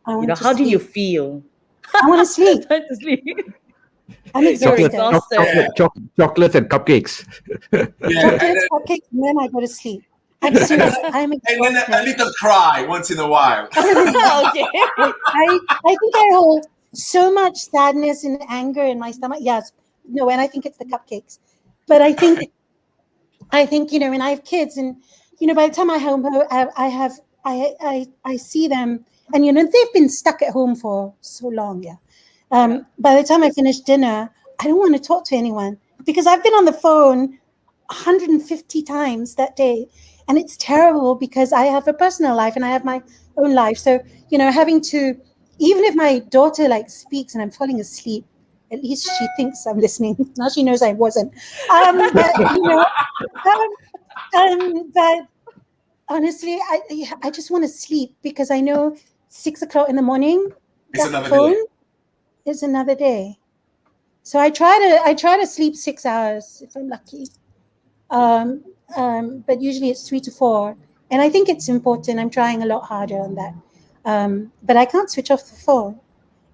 I want to How do you sleep. feel? I want to sleep. Time to sleep. I'm You're exhausted. exhausted. Chocolates and cupcakes. Yeah, Chocolates, cupcakes, and then I go to sleep. I'm serious. I'm and then a exhausted. little cry once in a while. Okay. I think I hold so much sadness and anger in my stomach. Yes, no, and I think it's the cupcakes. But I think when I have kids, and by the time I see them, and they've been stuck at home for so long. Yeah. By the time I finish dinner, I don't want to talk to anyone because I've been on the phone 150 times that day, and it's terrible because I have a personal life and I have my own life. So having to, even if my daughter speaks and I'm falling asleep, at least she thinks I'm listening. Now she knows I wasn't. But honestly, I just want to sleep because I know 6 o'clock in the morning, It's that another phone day. is another day. So I try to sleep 6 hours if I'm lucky. But usually it's 3 to 4, and I think it's important. I'm trying a lot harder on that. But I can't switch off the phone,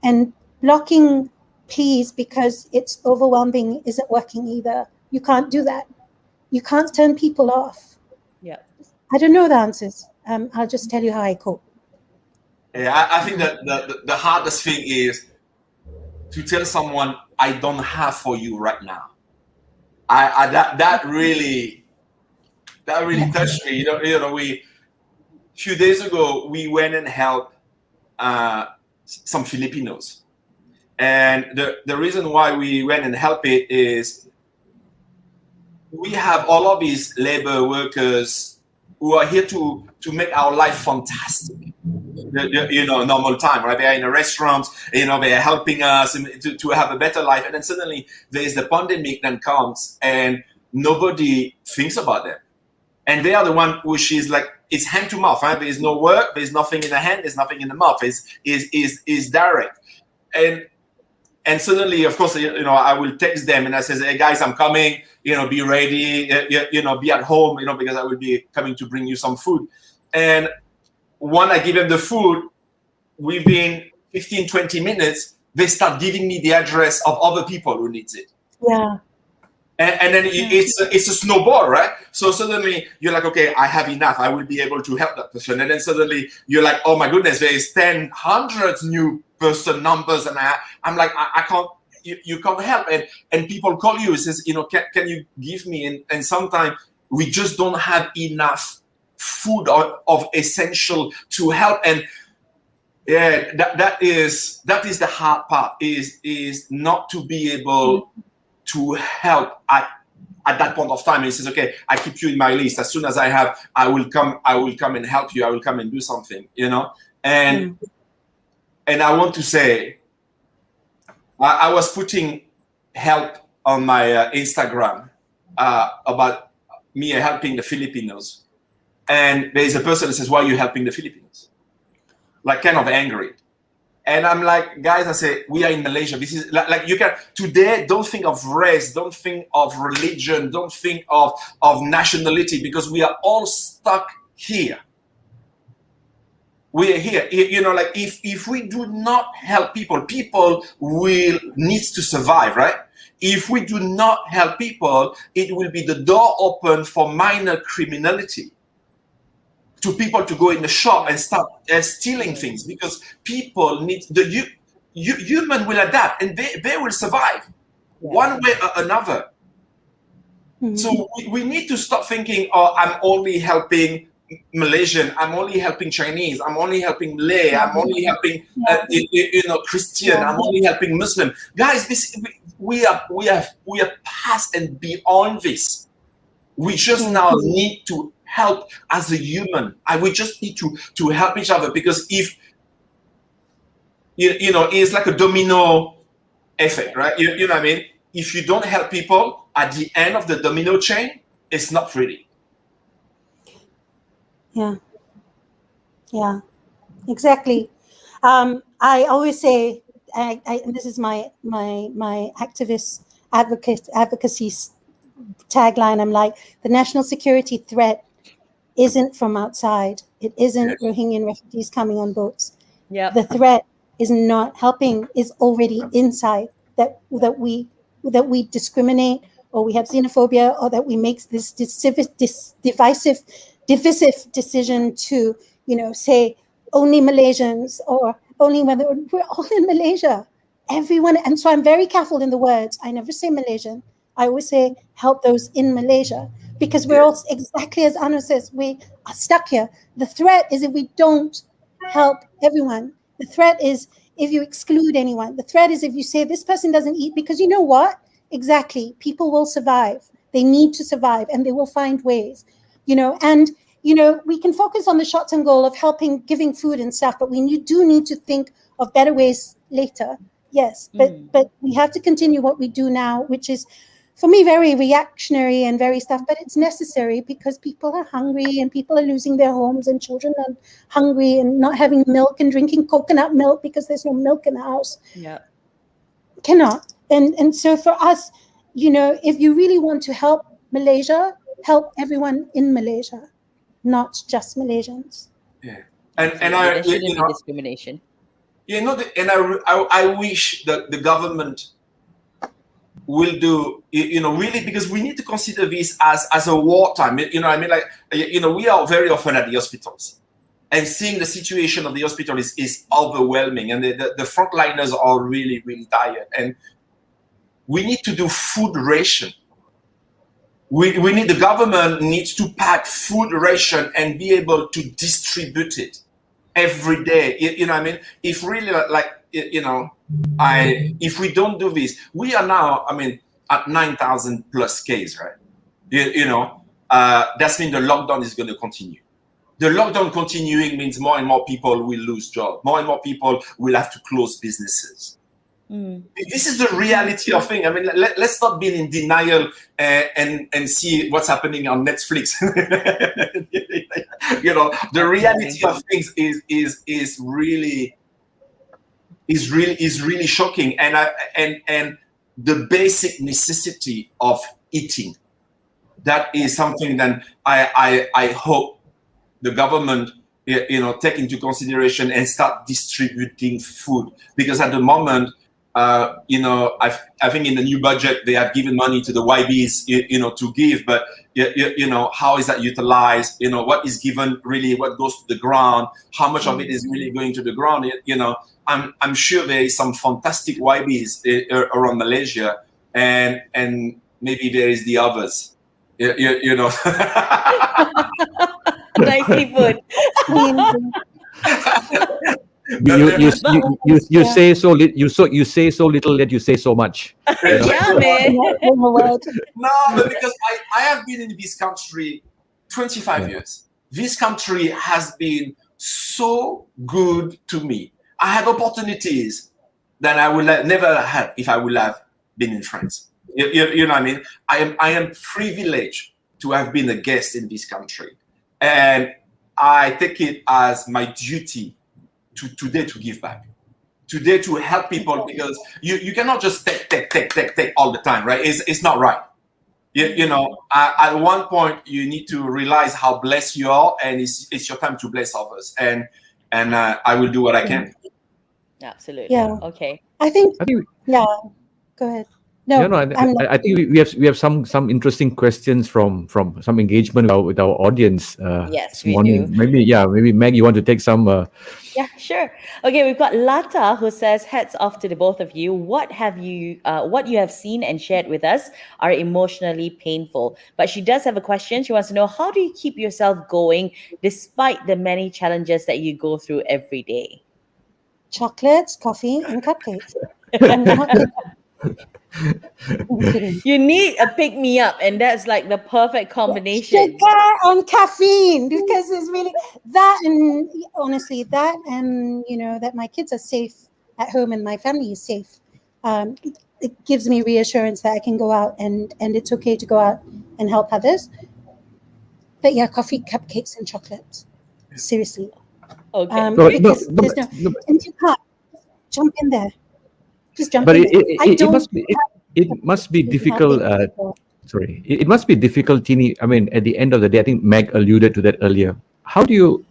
and blocking please because it's overwhelming isn't working either. You can't do that. You can't turn people off. Yeah. I don't know the answers. I'll just tell you how I cope. Yeah, I think that the hardest thing is to tell someone I don't have for you right now. That really touched me. A few days ago we went and helped some Filipinos, and the reason why we went and helped it is we have all of these labor workers who are here to make our life fantastic. Normal time, right? They are in a restaurant, they are helping us to have a better life. And then suddenly there's the pandemic that comes and nobody thinks about them. And they are the one which is it's hand to mouth, right? There's no work, there's nothing in the hand, there's nothing in the mouth. Is direct. And suddenly, of course, I will text them and I say, hey guys, I'm coming, be ready, be at home, because I will be coming to bring you some food. And when I give them the food, within 15, 20 minutes, they start giving me the address of other people who needs it. Yeah. And then it's a snowball, right? So suddenly you're like, okay, I have enough. I will be able to help that person. And then suddenly you're like, oh my goodness, there is 10, hundreds new person numbers. And I'm like, I can't, you can't help. And people call you and says, can you give me? And sometimes we just don't have enough food of essential to help. And yeah, that is the hard part is not to be able to help at that point of time. And he says, okay, I keep you in my list. As soon as I have, I will come and help you. I will come and do something, And I want to say, I was putting help on my Instagram about me helping the Filipinos. And there's a person that says, why are you helping the Filipinos? Kind of angry. And I'm like, guys, I say, we are in Malaysia. This is you can today, don't think of race, don't think of religion, don't think of nationality, because we are all stuck here. We are here. If we do not help people will needs to survive, right? If we do not help people, it will be the door open for minor criminality. To people to go in the shop and start stealing things, because people need human will adapt and they will survive one way or another. Mm-hmm. So we need to stop thinking, oh, I'm only helping Malaysian, I'm only helping Chinese, I'm only helping Malay, I'm only helping Christian, I'm only helping Muslim. Guys, we are past and beyond this. We just now need to help as a human. We just need to help each other, because if you know, it's like a domino effect, right? You know what I mean? If you don't help people at the end of the domino chain, it's not pretty. Yeah. Yeah, exactly. I always say, and this is my activist advocacy tagline. I'm like, the national security threat isn't from outside. It isn't Rohingya refugees coming on boats. Yeah. The threat is not helping, is already inside. That we discriminate, or we have xenophobia, or that we make this divisive decision to, say only Malaysians, or only whether we're all in Malaysia. Everyone, and so I'm very careful in the words. I never say Malaysian. I always say help those in Malaysia, because we're all, exactly as Arnaud says, we are stuck here. The threat is if we don't help everyone. The threat is if you exclude anyone. The threat is if you say this person doesn't eat, because you know what? Exactly. People will survive. They need to survive, and they will find ways, and we can focus on the short-term goal of helping, giving food and stuff, but we do need to think of better ways later. Yes, but we have to continue what we do now, which is, for me, very reactionary and very stuff, but it's necessary because people are hungry, and people are losing their homes, and children are hungry and not having milk and drinking coconut milk because there's no milk in the house. Yeah. Cannot. And so for us, if you really want to help Malaysia, help everyone in Malaysia, not just Malaysians. Yeah. And there shouldn't be discrimination. And I wish that the government will do, really, because we need to consider this as a wartime. Like, we are very often at the hospitals, and seeing the situation of the hospital is overwhelming, and the frontliners are really, really tired. And we need to do food ration. The government needs to pack food ration and be able to distribute it every day. If really, if we don't do this, we are now, at 9,000 plus cases, right? That means the lockdown is going to continue. The lockdown continuing means more and more people will lose jobs. More and more people will have to close businesses. This is the reality of things. Let's not be in denial and see what's happening on Netflix. The reality of things is really shocking, and the basic necessity of eating. That is something that I hope the government take into consideration and start distributing food, because at the moment, I think in the new budget they have given money to the YBs, to give, but how is that utilized? What is given really? What goes to the ground? How much of it is really going to the ground? I'm sure there is some fantastic YBs around Malaysia, and maybe there is the others. Nicely put. You say so you say so little that you say so much. Yeah, man. No, but because I have been in this country 25 years. This country has been so good to me. I had opportunities that I would have never had if I would have been in France. You know what I mean? I am privileged to have been a guest in this country, and I take it as my duty today to give back, today to help people, because you cannot just take all the time, right? It's not right. At one point you need to realize how blessed you are, and it's your time to bless others, and I will do what I can. Absolutely. Yeah. Okay. I think yeah. Go ahead. No, I think we have some interesting questions from some engagement with our audience. Yes, this we morning. do. Maybe Meg, you want to take some. Yeah, sure. Okay, we've got Lata who says, "Hats off to the both of you. What you have seen and shared with us are emotionally painful." But she does have a question. She wants to know, how do you keep yourself going despite the many challenges that you go through every day? Chocolates, coffee, and cupcakes. You need a pick me up, and that's like the perfect combination. Sugar and caffeine, because it's really that, and honestly that, and that my kids are safe at home and my family is safe. It gives me reassurance that I can go out and it's okay to go out and help others. But yeah, coffee, cupcakes, and chocolates. Seriously. Okay. Because there's and you can't jump in there. Just jump But in there. it must be difficult. Sorry, it must be difficult, Tini. I mean, at the end of the day, I think Meg alluded to that earlier. How do you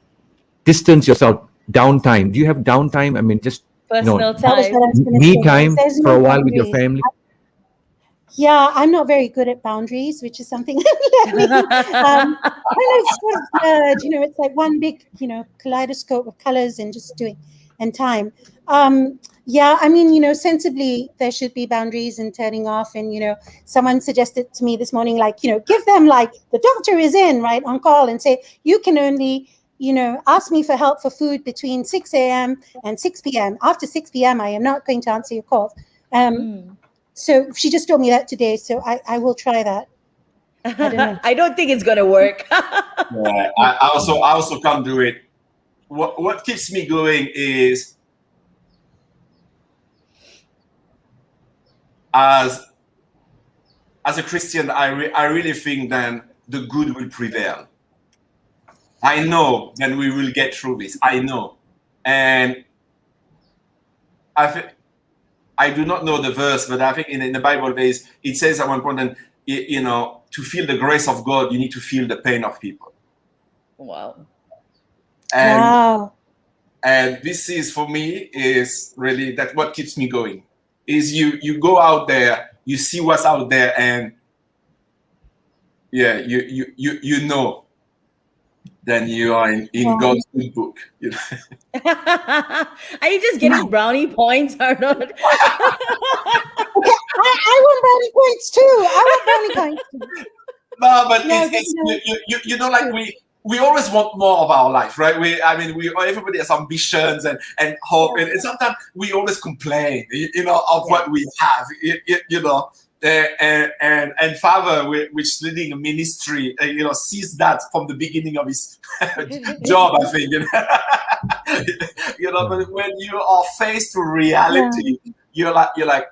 distance yourself? Downtime? Do you have downtime? I mean, just Personal That was time. what I was gonna me say. time There's for no a while with your boundaries. family. Yeah, I'm not very good at boundaries, which is something I'm learning. It's sort of blurred, it's like one big, kaleidoscope of colors and just doing and time. Yeah, I mean, sensibly there should be boundaries and turning off. And, someone suggested to me this morning, like, give them like the doctor is in, right, on call and say, you can only, ask me for help for food between 6 a.m. and 6 p.m. After 6 p.m., I am not going to answer your calls. So she just told me that today. So I will try that. I don't know. I don't think it's gonna work. Yeah, I also can't do it. What keeps me going is as a Christian, I really think that the good will prevail. I know that we will get through this. I know, and I do not know the verse, but I think in the Bible it says at one point that to feel the grace of God, you need to feel the pain of people. Wow. And this is, for me, is really that what keeps me going. Is you go out there, you see what's out there, and yeah, you know, then you are in God's good book. Are you just getting brownie points, Arnaud? I want brownie points too. No, but like we always want more of our life, right? Everybody has ambitions and hope, and sometimes we always complain, of what we have, and Father, which leading a ministry, sees that from the beginning of his job, I think, but when you are faced with reality, you're like,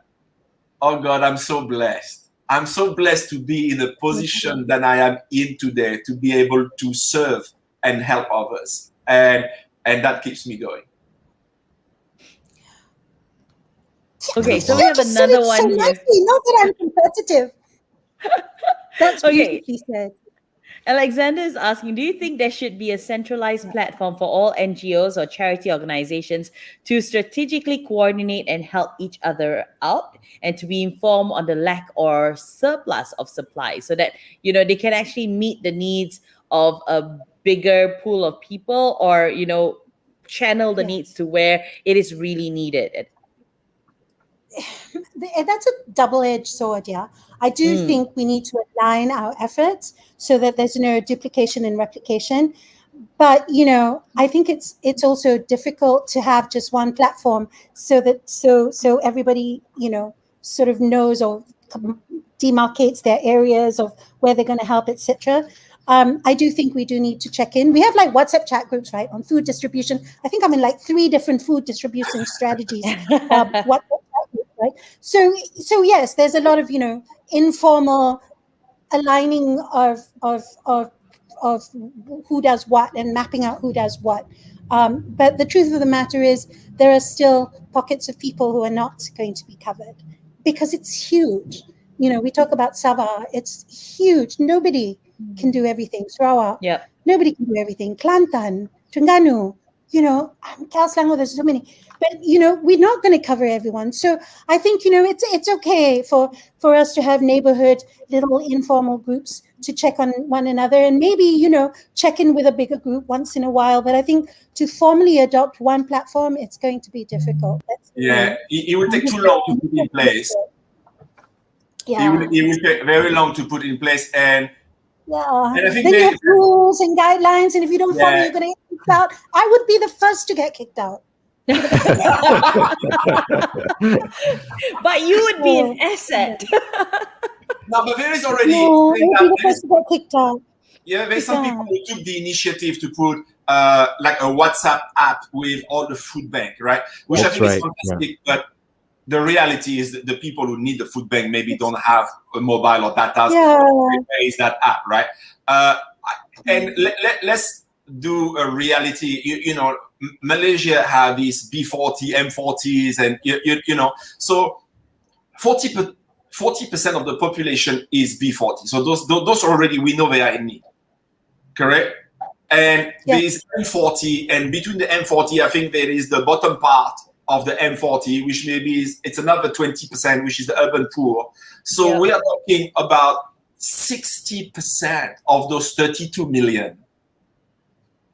oh God, I'm so blessed. I'm so blessed to be in a position that I am in today, to be able to serve and help others. And that keeps me going. Okay, so we have another one here. Nicely, not that I'm competitive. That's beautifully said. Alexander is asking, do you think there should be a centralized platform for all NGOs or charity organizations to strategically coordinate and help each other out and to be informed on the lack or surplus of supply so that, they can actually meet the needs of a bigger pool of people or, channel the needs to where it is really needed? That's a double-edged sword, yeah. I do think we need to align our efforts so that there's no duplication and replication. But I think it's also difficult to have just one platform so that so everybody sort of knows or demarcates their areas of where they're going to help, etc. I do think we do need to check in. We have like WhatsApp chat groups, right, on food distribution. I think I'm in like 3 different food distribution strategies. Right. So yes, there's a lot of informal aligning of who does what and mapping out who does what. But the truth of the matter is there are still pockets of people who are not going to be covered because it's huge. We talk about Sabah, it's huge. Nobody can do everything. Sarawak, nobody can do everything. Kelantan, Terengganu, Selangor, there's so many. But, we're not going to cover everyone. So I think, it's okay for us to have neighborhood, little informal groups to check on one another and maybe, check in with a bigger group once in a while. But I think to formally adopt one platform, it's going to be difficult. It will take too long to put in place. Yeah. It will take very long to put in place. And I think then you have rules and guidelines. And if you don't follow, you're going to get kicked out. I would be the first to get kicked out. But you would be an asset. No, but there is already. No, I would be the first to get kicked out. Yeah, there's some people who took the initiative to put like a WhatsApp app with all the food bank, right? Which That's I think right, is fantastic, but the reality is that the people who need the food bank maybe don't have a mobile or data. Where is that app, right? And let's do a reality. You know, Malaysia have these B40, M40s, and you know, so 40% of the population is B40. So those already we know they are in need, correct? And there is M40, and between the M40, I think there is the bottom part of the M40, which maybe it's another 20%, which is the urban poor. So we are talking about 60% of those 32 million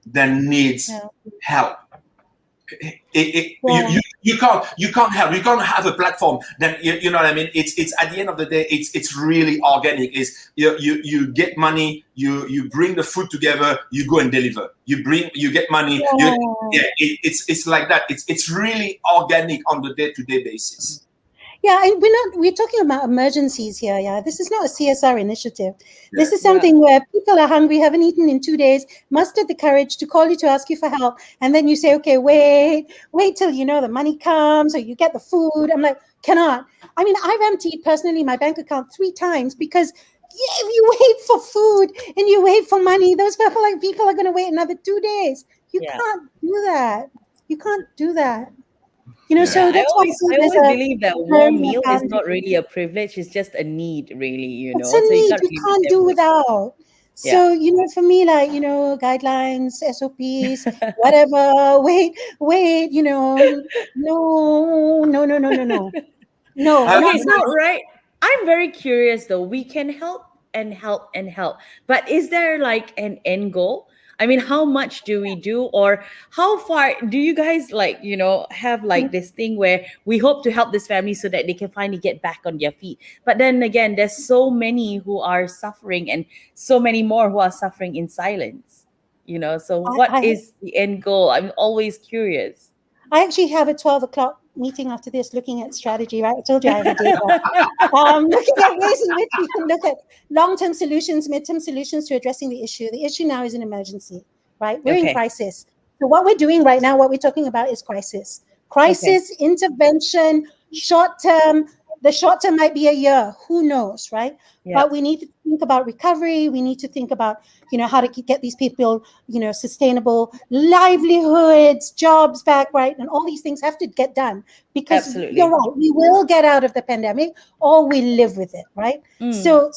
that needs help. You can't help. You can't have a platform. Then you know what I mean. It's at the end of the day, it's really organic. Is you get money, you bring the food together, you go and deliver. You get money. It's like that. It's really organic on the day-to-day basis. Yeah, and we're talking about emergencies here. Yeah, this is not a CSR initiative. This is something where people are hungry, haven't eaten in 2 days, mustered the courage to call you to ask you for help, and then you say, okay, wait till the money comes or you get the food. I'm like, cannot. I mean, I've emptied personally my bank account 3 times because if you wait for food and you wait for money, those people are going to wait another 2 days. You can't do that. You can't do that. So that's I always believe that warm meal is not really a privilege; it's just a need, really. It's a need you can't do without. So for me, like guidelines, SOPs, whatever. Wait. No. Okay, so right. I'm very curious though. We can help and help and help, but is there like an end goal? I mean, how much do we do, or how far do you guys have like this thing where we hope to help this family so that they can finally get back on their feet? But then again, there's so many who are suffering and so many more who are suffering in silence. So what is the end goal? I'm always curious. I actually have a 12 o'clock meeting after this looking at strategy, right? I told you I have a data. Looking at ways in which we can look at long-term solutions, mid-term solutions to addressing the issue. The issue now is an emergency, right? We're in crisis. So what we're doing right now, what we're talking about is crisis. Crisis, intervention, short-term. The short term might be a year, who knows, right? But we need to think about recovery. We need to think about, how to get these people, sustainable livelihoods, jobs back, right? And all these things have to get done because you're right. We will get out of the pandemic or we live with it, right? So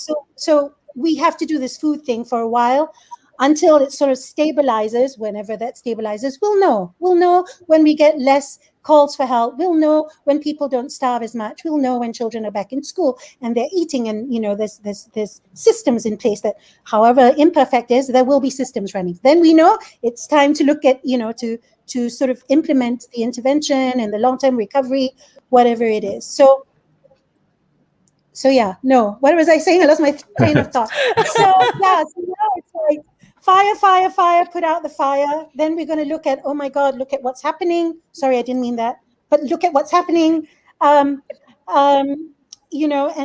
we have to do this food thing for a while until it sort of stabilizes. Whenever that stabilizes, we'll know when we get less calls for help. We'll know when people don't starve as much. We'll know when children are back in school and they're eating, and there's systems in place that, however imperfect is, there will be systems running. Then we know it's time to look at to sort of implement the intervention and the long-term recovery, whatever it is. So what was I saying? I lost my train of thought. So now it's like fire, put out the fire. Then we're going to look at, oh my God, look at what's happening. Sorry, I didn't mean that. But look at what's happening, and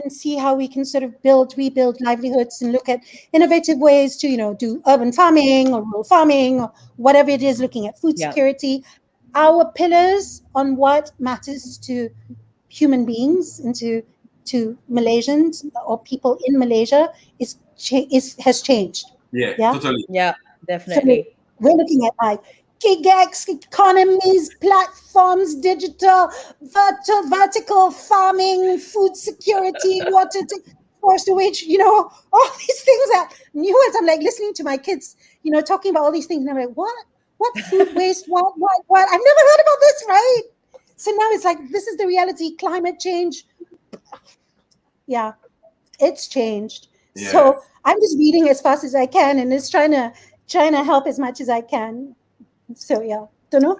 see how we can sort of rebuild livelihoods and look at innovative ways to, do urban farming or rural farming or whatever it is, looking at food security. Our pillars on what matters to human beings and to Malaysians or people in Malaysia has changed. Yeah, totally. Yeah, definitely. So we're looking at like gig economies, platforms, digital, vertical farming, food security, water, forced wage, all these things that new ones. I'm like listening to my kids, talking about all these things. And I'm like, what food waste? What? I've never heard about this, right? So now it's like, this is the reality, climate change. Yeah, it's changed. Yeah. So I'm just reading as fast as I can and just trying to help as much as I can. So don't know.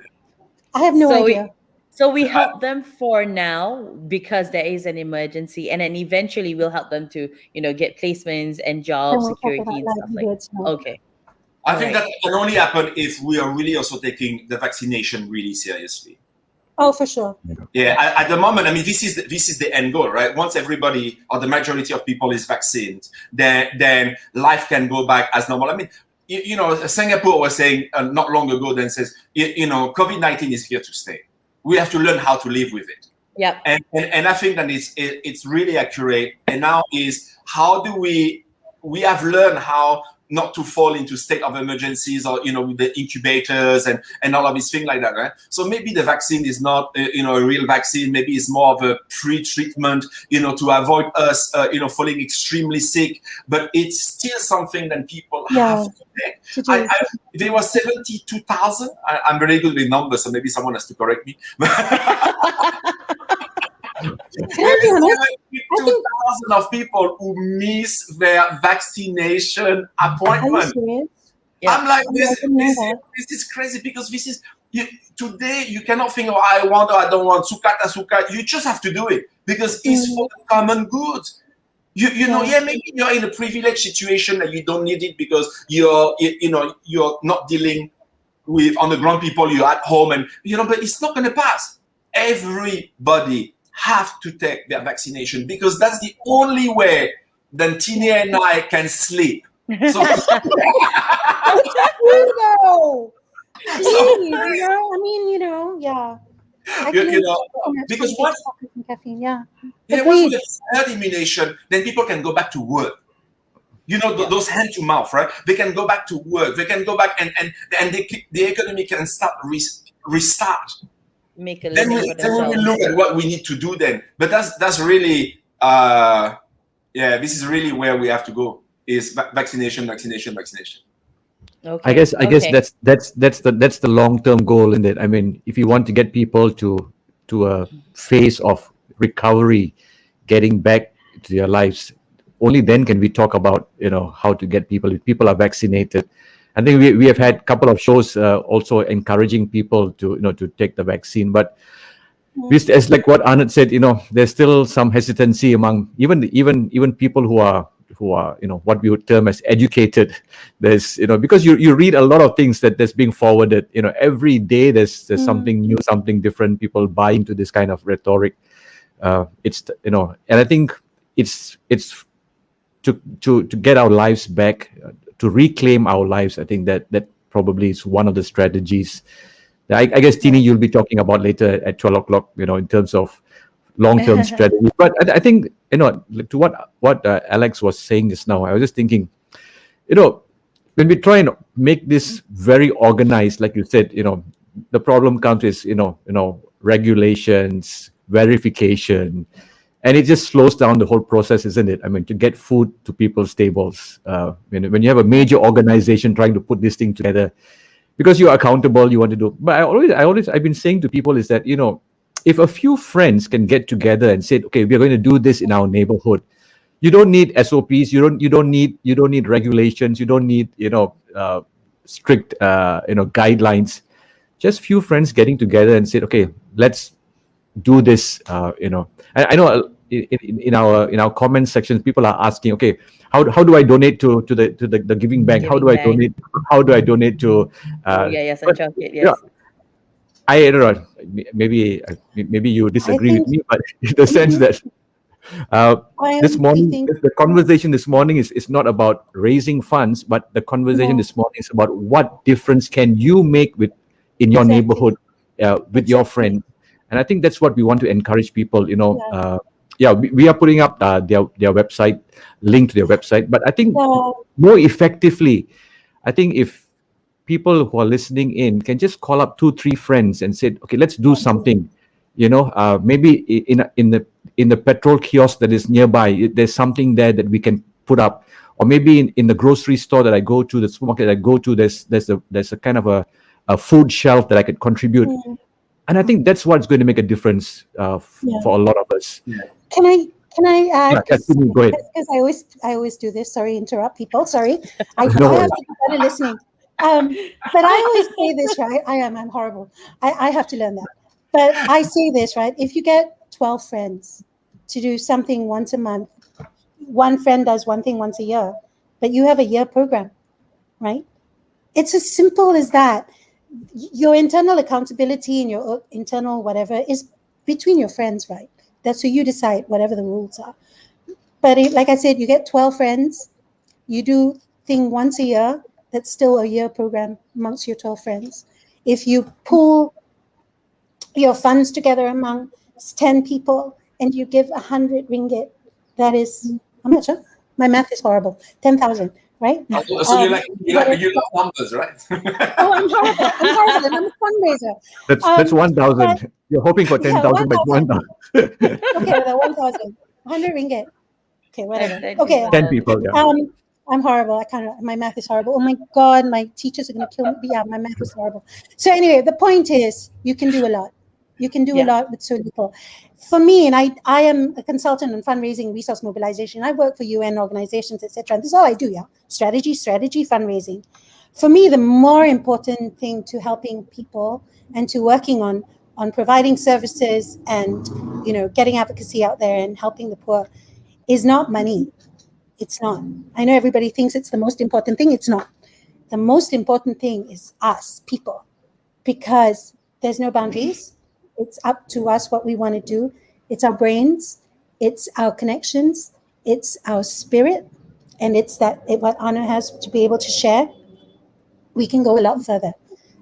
I have no idea. So we help them for now because there is an emergency, and then eventually we'll help them to, get placements and job security and stuff like that. Okay. I think that can only happen if we are really also taking the vaccination really seriously. Oh, for sure. Yeah, at the moment, I mean, this is the end goal, right? Once everybody or the majority of people is vaccinated, then life can go back as normal. I mean, Singapore was saying not long ago, then says, COVID-19 is here to stay. We have to learn how to live with it. Yeah. And I think that it's really accurate. And now is how do we have learned how not to fall into state of emergencies or, with the incubators and all of these things like that, right? So maybe the vaccine is not, a real vaccine. Maybe it's more of a pre-treatment, to avoid us, falling extremely sick. But it's still something that people have to take. There was 72,000. I'm very good with numbers, so maybe someone has to correct me. 72,000 of people who miss their vaccination appointment. I'm like, this is crazy, because this is today you cannot think, I want or I don't want, suka. You just have to do it because it's for the common good. Maybe you're in a privileged situation that you don't need it because you're not dealing with on the ground people, you're at home, and but it's not going to pass. Everybody have to take their vaccination because that's the only way that Tini and I can sleep. So, because once we get herd immunization, then people can go back to work. Those hand to mouth, right? They can go back to work. They can go back and the economy can start restart. Make a then we look at what we need to do then. But that's really this is really where we have to go, is vaccination. Okay. I guess that's the long-term goal, isn't it? I mean, if you want to get people to a phase of recovery, getting back to their lives, only then can we talk about how to get people. If people are vaccinated, I think we have had a couple of shows also encouraging people to take the vaccine, but as like what Arnaud said, there's still some hesitancy among even people who are what we would term as educated. There's because you read a lot of things that's being forwarded. Every day there's something new, something different. People buy into this kind of rhetoric. And I think it's to get our lives back. To reclaim our lives, I think that probably is one of the strategies. I guess, Tini, you'll be talking about later at 12 o'clock, in terms of long-term strategy. But I think, to what Alex was saying just now, I was just thinking, when we try and make this very organized, like you said, the problem comes is, regulations, verification, and it just slows down the whole process, isn't it? I mean, to get food to people's tables, when you have a major organization trying to put this thing together, because you're accountable, you want to do. But I've been saying to people is that, if a few friends can get together and say, okay, we're going to do this in our neighborhood, you don't need SOPs, you don't need regulations, you don't need strict guidelines. Just few friends getting together and said, okay, let's do this. I know in our comment sections, people are asking, okay, how do I donate to the giving bank? How do I donate to? Yes. I don't know. Maybe you disagree with me, but in the sense that this morning, the conversation this morning is not about raising funds, but the conversation this morning is about what difference can you make in your neighborhood with your friends. And I think that's what we want to encourage people. We are putting up their website, link to their website. But I think more effectively, I think if people who are listening in can just call up 2-3 friends and say, okay, let's do something. Maybe in the petrol kiosk that is nearby, there's something there that we can put up, or maybe in the grocery store that I go to, the supermarket I go to, there's a kind of a food shelf that I could contribute. And I think that's what's going to make a difference for a lot of us. Can I add? Go ahead. Because I always do this. Sorry, interrupt people. Sorry, I have to be better listening. But I always say this, right? I'm horrible. I have to learn that. But I say this, right? If you get 12 friends to do something once a month, one friend does one thing once a year, but you have a year program, right? It's as simple as that. Your internal accountability and your internal whatever is between your friends, right? That's so you decide whatever the rules are. But like I said, you get 12 friends, you do thing once a year, that's still a year program amongst your 12 friends. If you pool your funds together among 10 people and you give 100 ringgit, that is how much? Huh? My math is horrible. 10,000, right? So you like numbers, right? Oh, I'm horrible. I'm a fundraiser. That's 1,000. You're hoping for 10,000, but 1,000. Okay, the 1,000. 100 ringgit. Okay, whatever. Okay. 10 people, yeah. I'm horrible. My math is horrible. Oh my God, my teachers are going to kill me. Yeah, my math is horrible. So anyway, the point is you can do a lot. You can do a lot with so little. For me, and I am a consultant on fundraising, resource mobilization. I work for UN organizations, etc. This is all I do, strategy, fundraising. For me, the more important thing to helping people and to working on providing services and, getting advocacy out there and helping the poor is not money. It's not. I know everybody thinks it's the most important thing. It's not. The most important thing is us, people, because there's no boundaries. It's up to us what we want to do. It's our brains, it's our connections, it's our spirit, and it's what Arnaud has to be able to share. We can go a lot further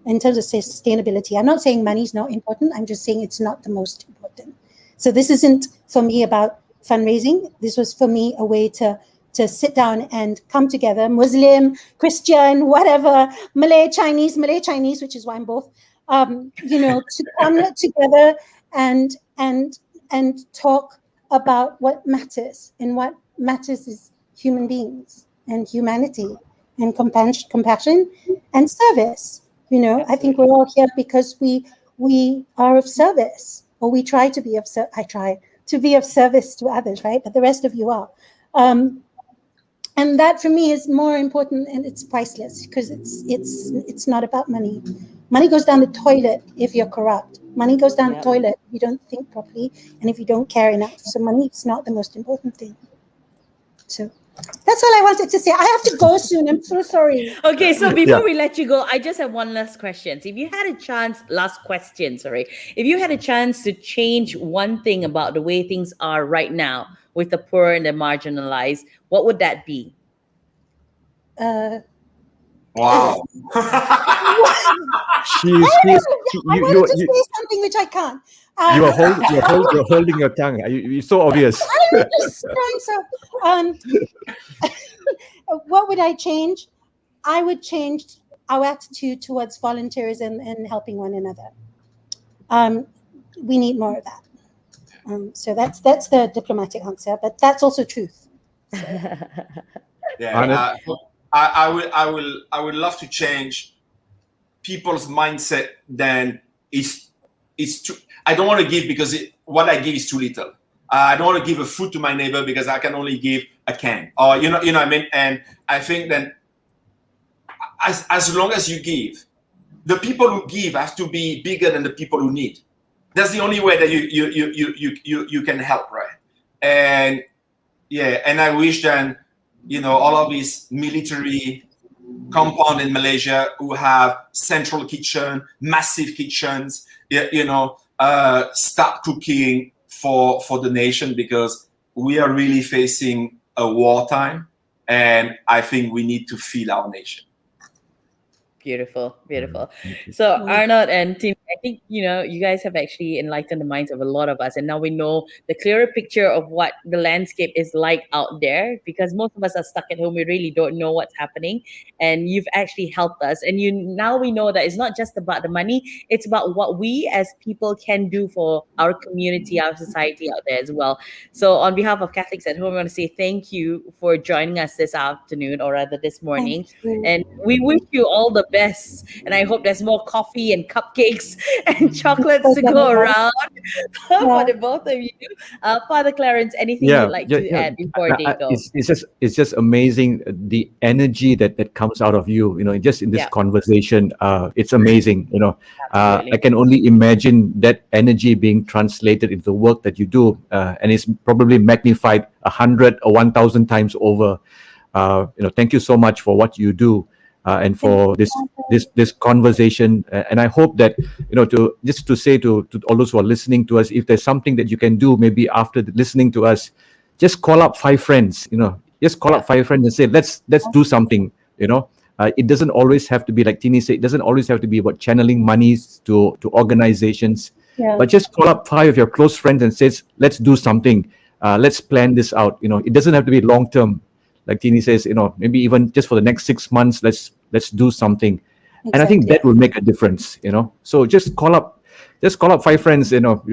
in terms of sustainability. I'm not saying money is not important. I'm just saying it's not the most important. So this isn't for me about fundraising. This was for me a way to sit down and come together, Muslim, Christian, whatever, Malay, Chinese, which is why I'm both, to come together and talk about what matters. And what matters is human beings and humanity and compassion and service. I think we're all here because we are of service, or we try to be of service. I try to be of service to others, right? But the rest of you are. And that for me is more important, and it's priceless because it's not about money. Money goes down the toilet if you're corrupt. Money goes down the toilet if you don't think properly and if you don't care enough. So money is not the most important thing. So that's all I wanted to say. I have to go soon. I'm so sorry. Okay, so before we let you go, I just have one last question. If you had a chance, if you had a chance to change one thing about the way things are right now with the poor and the marginalized, what would that be? Wow. I wanted to say something which I can't. You're holding your tongue. It's so obvious. I'm just trying. What would I change? I would change our attitude towards volunteerism and helping one another. We need more of that. So that's the diplomatic answer, but that's also truth. So. Yeah, I would love to change people's mindset. Then it's too. I don't want to give because what I give is too little. I don't want to give a food to my neighbor because I can only give a can, or you know what I mean. And I think that as long as you give, the people who give have to be bigger than the people who need. That's the only way that you can help, right? And and I wish then, all of these military compound in Malaysia who have central kitchen, massive kitchens, start cooking for the nation, because we are really facing a wartime, and I think we need to feed our nation. Beautiful. So Arnaud and Tim, I think, you guys have actually enlightened the minds of a lot of us. And now we know the clearer picture of what the landscape is like out there, because most of us are stuck at home. We really don't know what's happening. And you've actually helped us. And now we know that it's not just about the money. It's about what we as people can do for our community, our society out there as well. So on behalf of Catholics at Home, I want to say thank you for joining us this afternoon, or rather this morning. And we wish you all the best, and I hope there's more coffee and cupcakes and chocolates to go around for the both of you. Father Clarence, anything you'd like to add before they go? It's just amazing the energy that comes out of you. Just in this conversation, it's amazing. I can only imagine that energy being translated into the work that you do, and it's probably magnified 100 or 1,000 times over. Thank you so much for what you do. And for this conversation, and I hope that to say to all those who are listening to us, if there's something that you can do, maybe after listening to us, just call up 5 friends. Just call up 5 friends and say, let's do something. It doesn't always have to be, like Tini said, it doesn't always have to be about channeling monies to organizations. Yeah. But just call up 5 of your close friends and says, let's do something. Let's plan this out. It doesn't have to be long term. Like Tini says, maybe even just for the next 6 months, let's do something. And I think that will make a difference. So just call up 5 friends,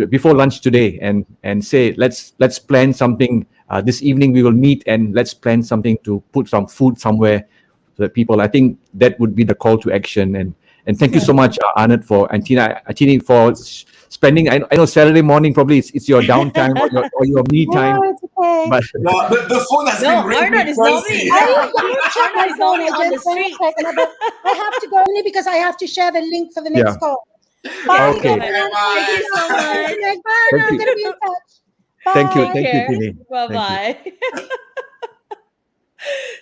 before lunch today, and say, let's plan something. This evening we will meet, and let's plan something to put some food somewhere for the people. I think that would be the call to action. And thank you so much, Arnaud, and Tini for spending. I know Saturday morning probably it's your downtime or your me time. No, it's okay. But No, the phone has No, been ringing. Arnaud is normally- constantly. I don't check my Arnaud is phone. normally I on the just wait a street. second, but I have to go only because I have to share the link for the next Yeah. call. Bye, Okay. everyone. Thank you so much. Bye, Thank I'm you. going to be in touch. Bye. Thank you. Take Thank you, care. Tini. Bye Thank you. bye.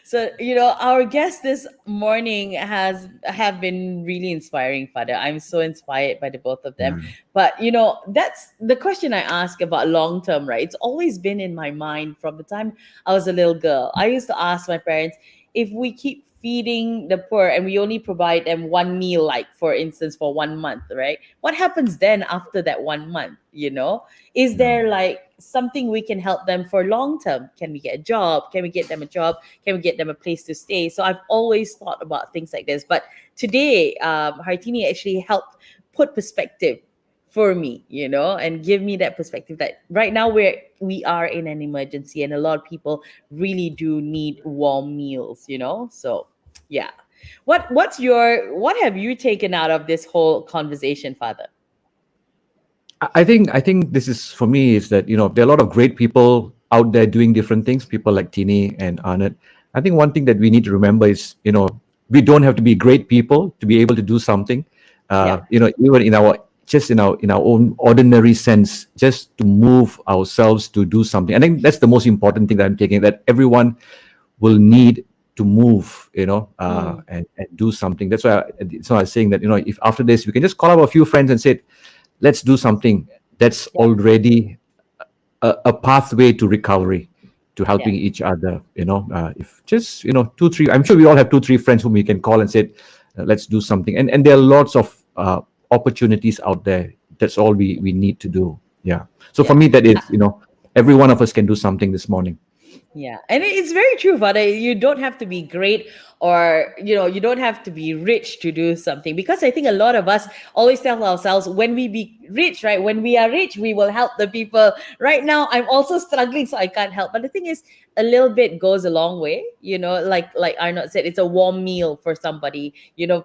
So, our guests this morning have been really inspiring, Father. I'm so inspired by the both of them. But that's the question I ask about long term, right? It's always been in my mind from the time I was a little girl. I used to ask my parents, if we keep feeding the poor and we only provide them one meal, like for instance for 1 month, right? What happens then after that 1 month? Is there like something we can help them for long term? Can we get a job? Can we get them a job? Can we get them a place to stay? So I've always thought about things like this. But today, Hartini actually helped put perspective for me, and give me that perspective that right now we are in an emergency and a lot of people really do need warm meals, So yeah. What have you taken out of this whole conversation, Father? I think this is, for me, is that there are a lot of great people out there doing different things. People like Tini and Arnaud. I think one thing that we need to remember is we don't have to be great people to be able to do something. Even in our own ordinary sense, just to move ourselves to do something. I think that's the most important thing that I'm taking. That everyone will need to move, and do something. That's why I was saying that if after this we can just call up a few friends and say, let's do something. That's already a pathway to recovery, to helping each other. If just 2, 3, I'm sure we all have 2, 3 friends whom we can call and say, let's do something. And there are lots of opportunities out there. That's all we need to do. Yeah. So for me, that is every one of us can do something this morning. Yeah, and it's very true, Father. You don't have to be great, or you don't have to be rich to do something, because I think a lot of us always tell ourselves, when we be rich, right? When we are rich, we will help the people. Right now, I'm also struggling, so I can't help. But the thing is, a little bit goes a long way. Like Arnaud said, it's a warm meal for somebody.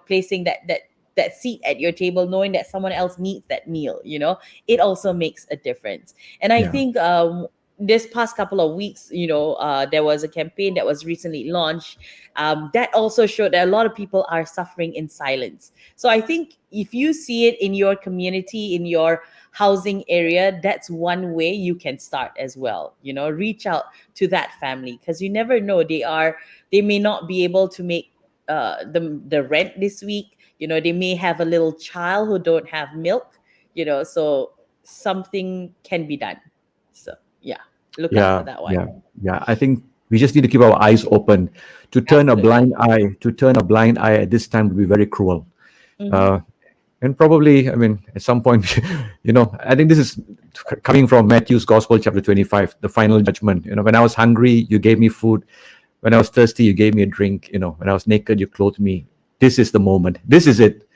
Placing that seat at your table, knowing that someone else needs that meal. It also makes a difference. And I think this past couple of weeks, there was a campaign that was recently launched that also showed that a lot of people are suffering in silence. So I think if you see it in your community, in your housing area, that's one way you can start as well. Reach out to that family, because you never know, they may not be able to make the rent this week. They may have a little child who don't have milk. So something can be done. So look out for that one. Yeah. I think we just need to keep our eyes open. To turn a blind eye at this time would be very cruel. And probably, at some point, I think this is coming from Matthew's Gospel, chapter 25, the final judgment. When I was hungry, you gave me food. When I was thirsty, you gave me a drink. When I was naked, you clothed me. This is the moment. This is it.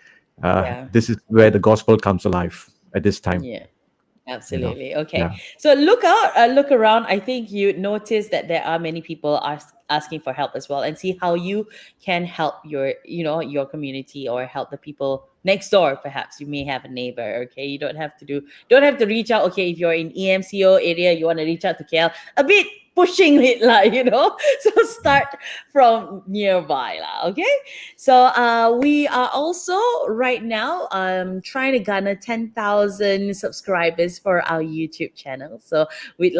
This is where the gospel comes alive at this time. Yeah. Absolutely. Okay. Yeah. So look around. I think you notice that there are many people asking for help as well, and see how you can help your community, or help the people next door. Perhaps you may have a neighbor. Okay. You don't have to reach out. Okay. If you're in EMCO area, you want to reach out to KL, a bit pushing it, so start from nearby, okay? So we are also right now trying to garner 10,000 subscribers for our YouTube channel. So we'd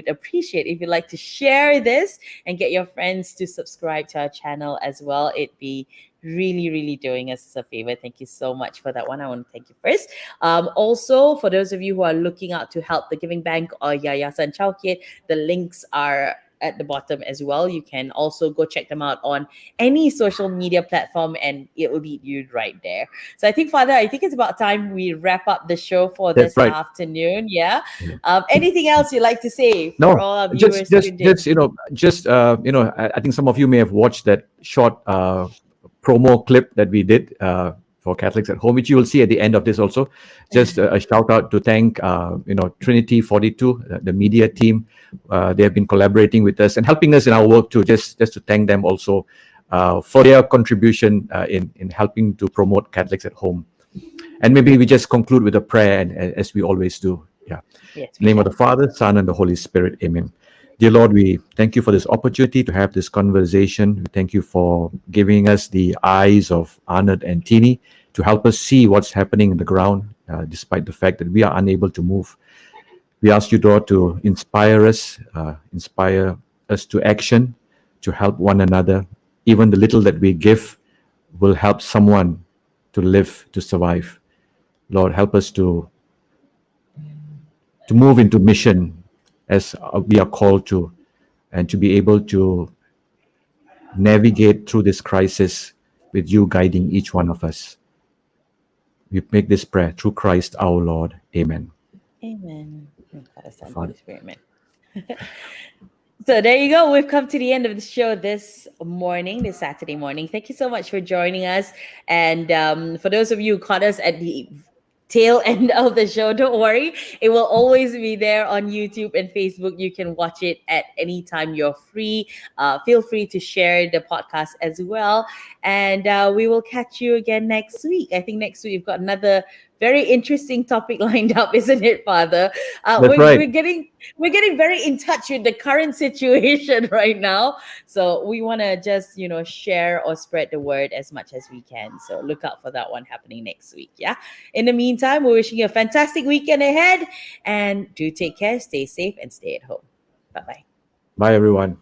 appreciate if you'd like to share this and get your friends to subscribe to our channel as well. It'd be really, really doing us a favor. Thank you so much for that one. I want to thank you first. Also, for those of you who are looking out to help the Giving Bank or Yayasan Chowkit, the links are at the bottom as well. You can also go check them out on any social media platform, and it will lead you right there. So I think, Father, I think it's about time we wrap up the show for That's this right. afternoon. Yeah. Anything else you'd like to say No, for all our viewers? I think some of you may have watched that short promo clip that we did for Catholics at Home, which you will see at the end of this also. Just a shout out to thank Trinity 42, the media team. They have been collaborating with us and helping us in our work too. Just to thank them also for their contribution in helping to promote Catholics at Home. And maybe we just conclude with a prayer, and as we always do. Yeah. Yes, In the name of the Father, Son, and the Holy Spirit. Amen. Dear Lord, we thank you for this opportunity to have this conversation. We thank you for giving us the eyes of Arnaud and Tini to help us see what's happening in the ground, despite the fact that we are unable to move. We ask you, Lord, to inspire us to action, to help one another. Even the little that we give will help someone to live, to survive. Lord, help us to move into mission as we are called to, and to be able to navigate through this crisis with you guiding each one of us. We make this prayer through Christ our Lord. Amen. Amen. Father, Son, Father. Holy Spirit, amen. So there you go. We've come to the end of the show this Saturday morning. Thank you so much for joining us. And for those of you who caught us at the tail end of the show, don't worry. It will always be there on YouTube and Facebook. You can watch it at any time you're free. Feel free to share the podcast as well. And we will catch you again next week. I think next week we've got another very interesting topic lined up, isn't it, Father? We're getting very in touch with the current situation right now. So we want to just, share or spread the word as much as we can. So look out for that one happening next week. Yeah. In the meantime, we're wishing you a fantastic weekend ahead, and do take care, stay safe, and stay at home. Bye-bye. Bye, everyone.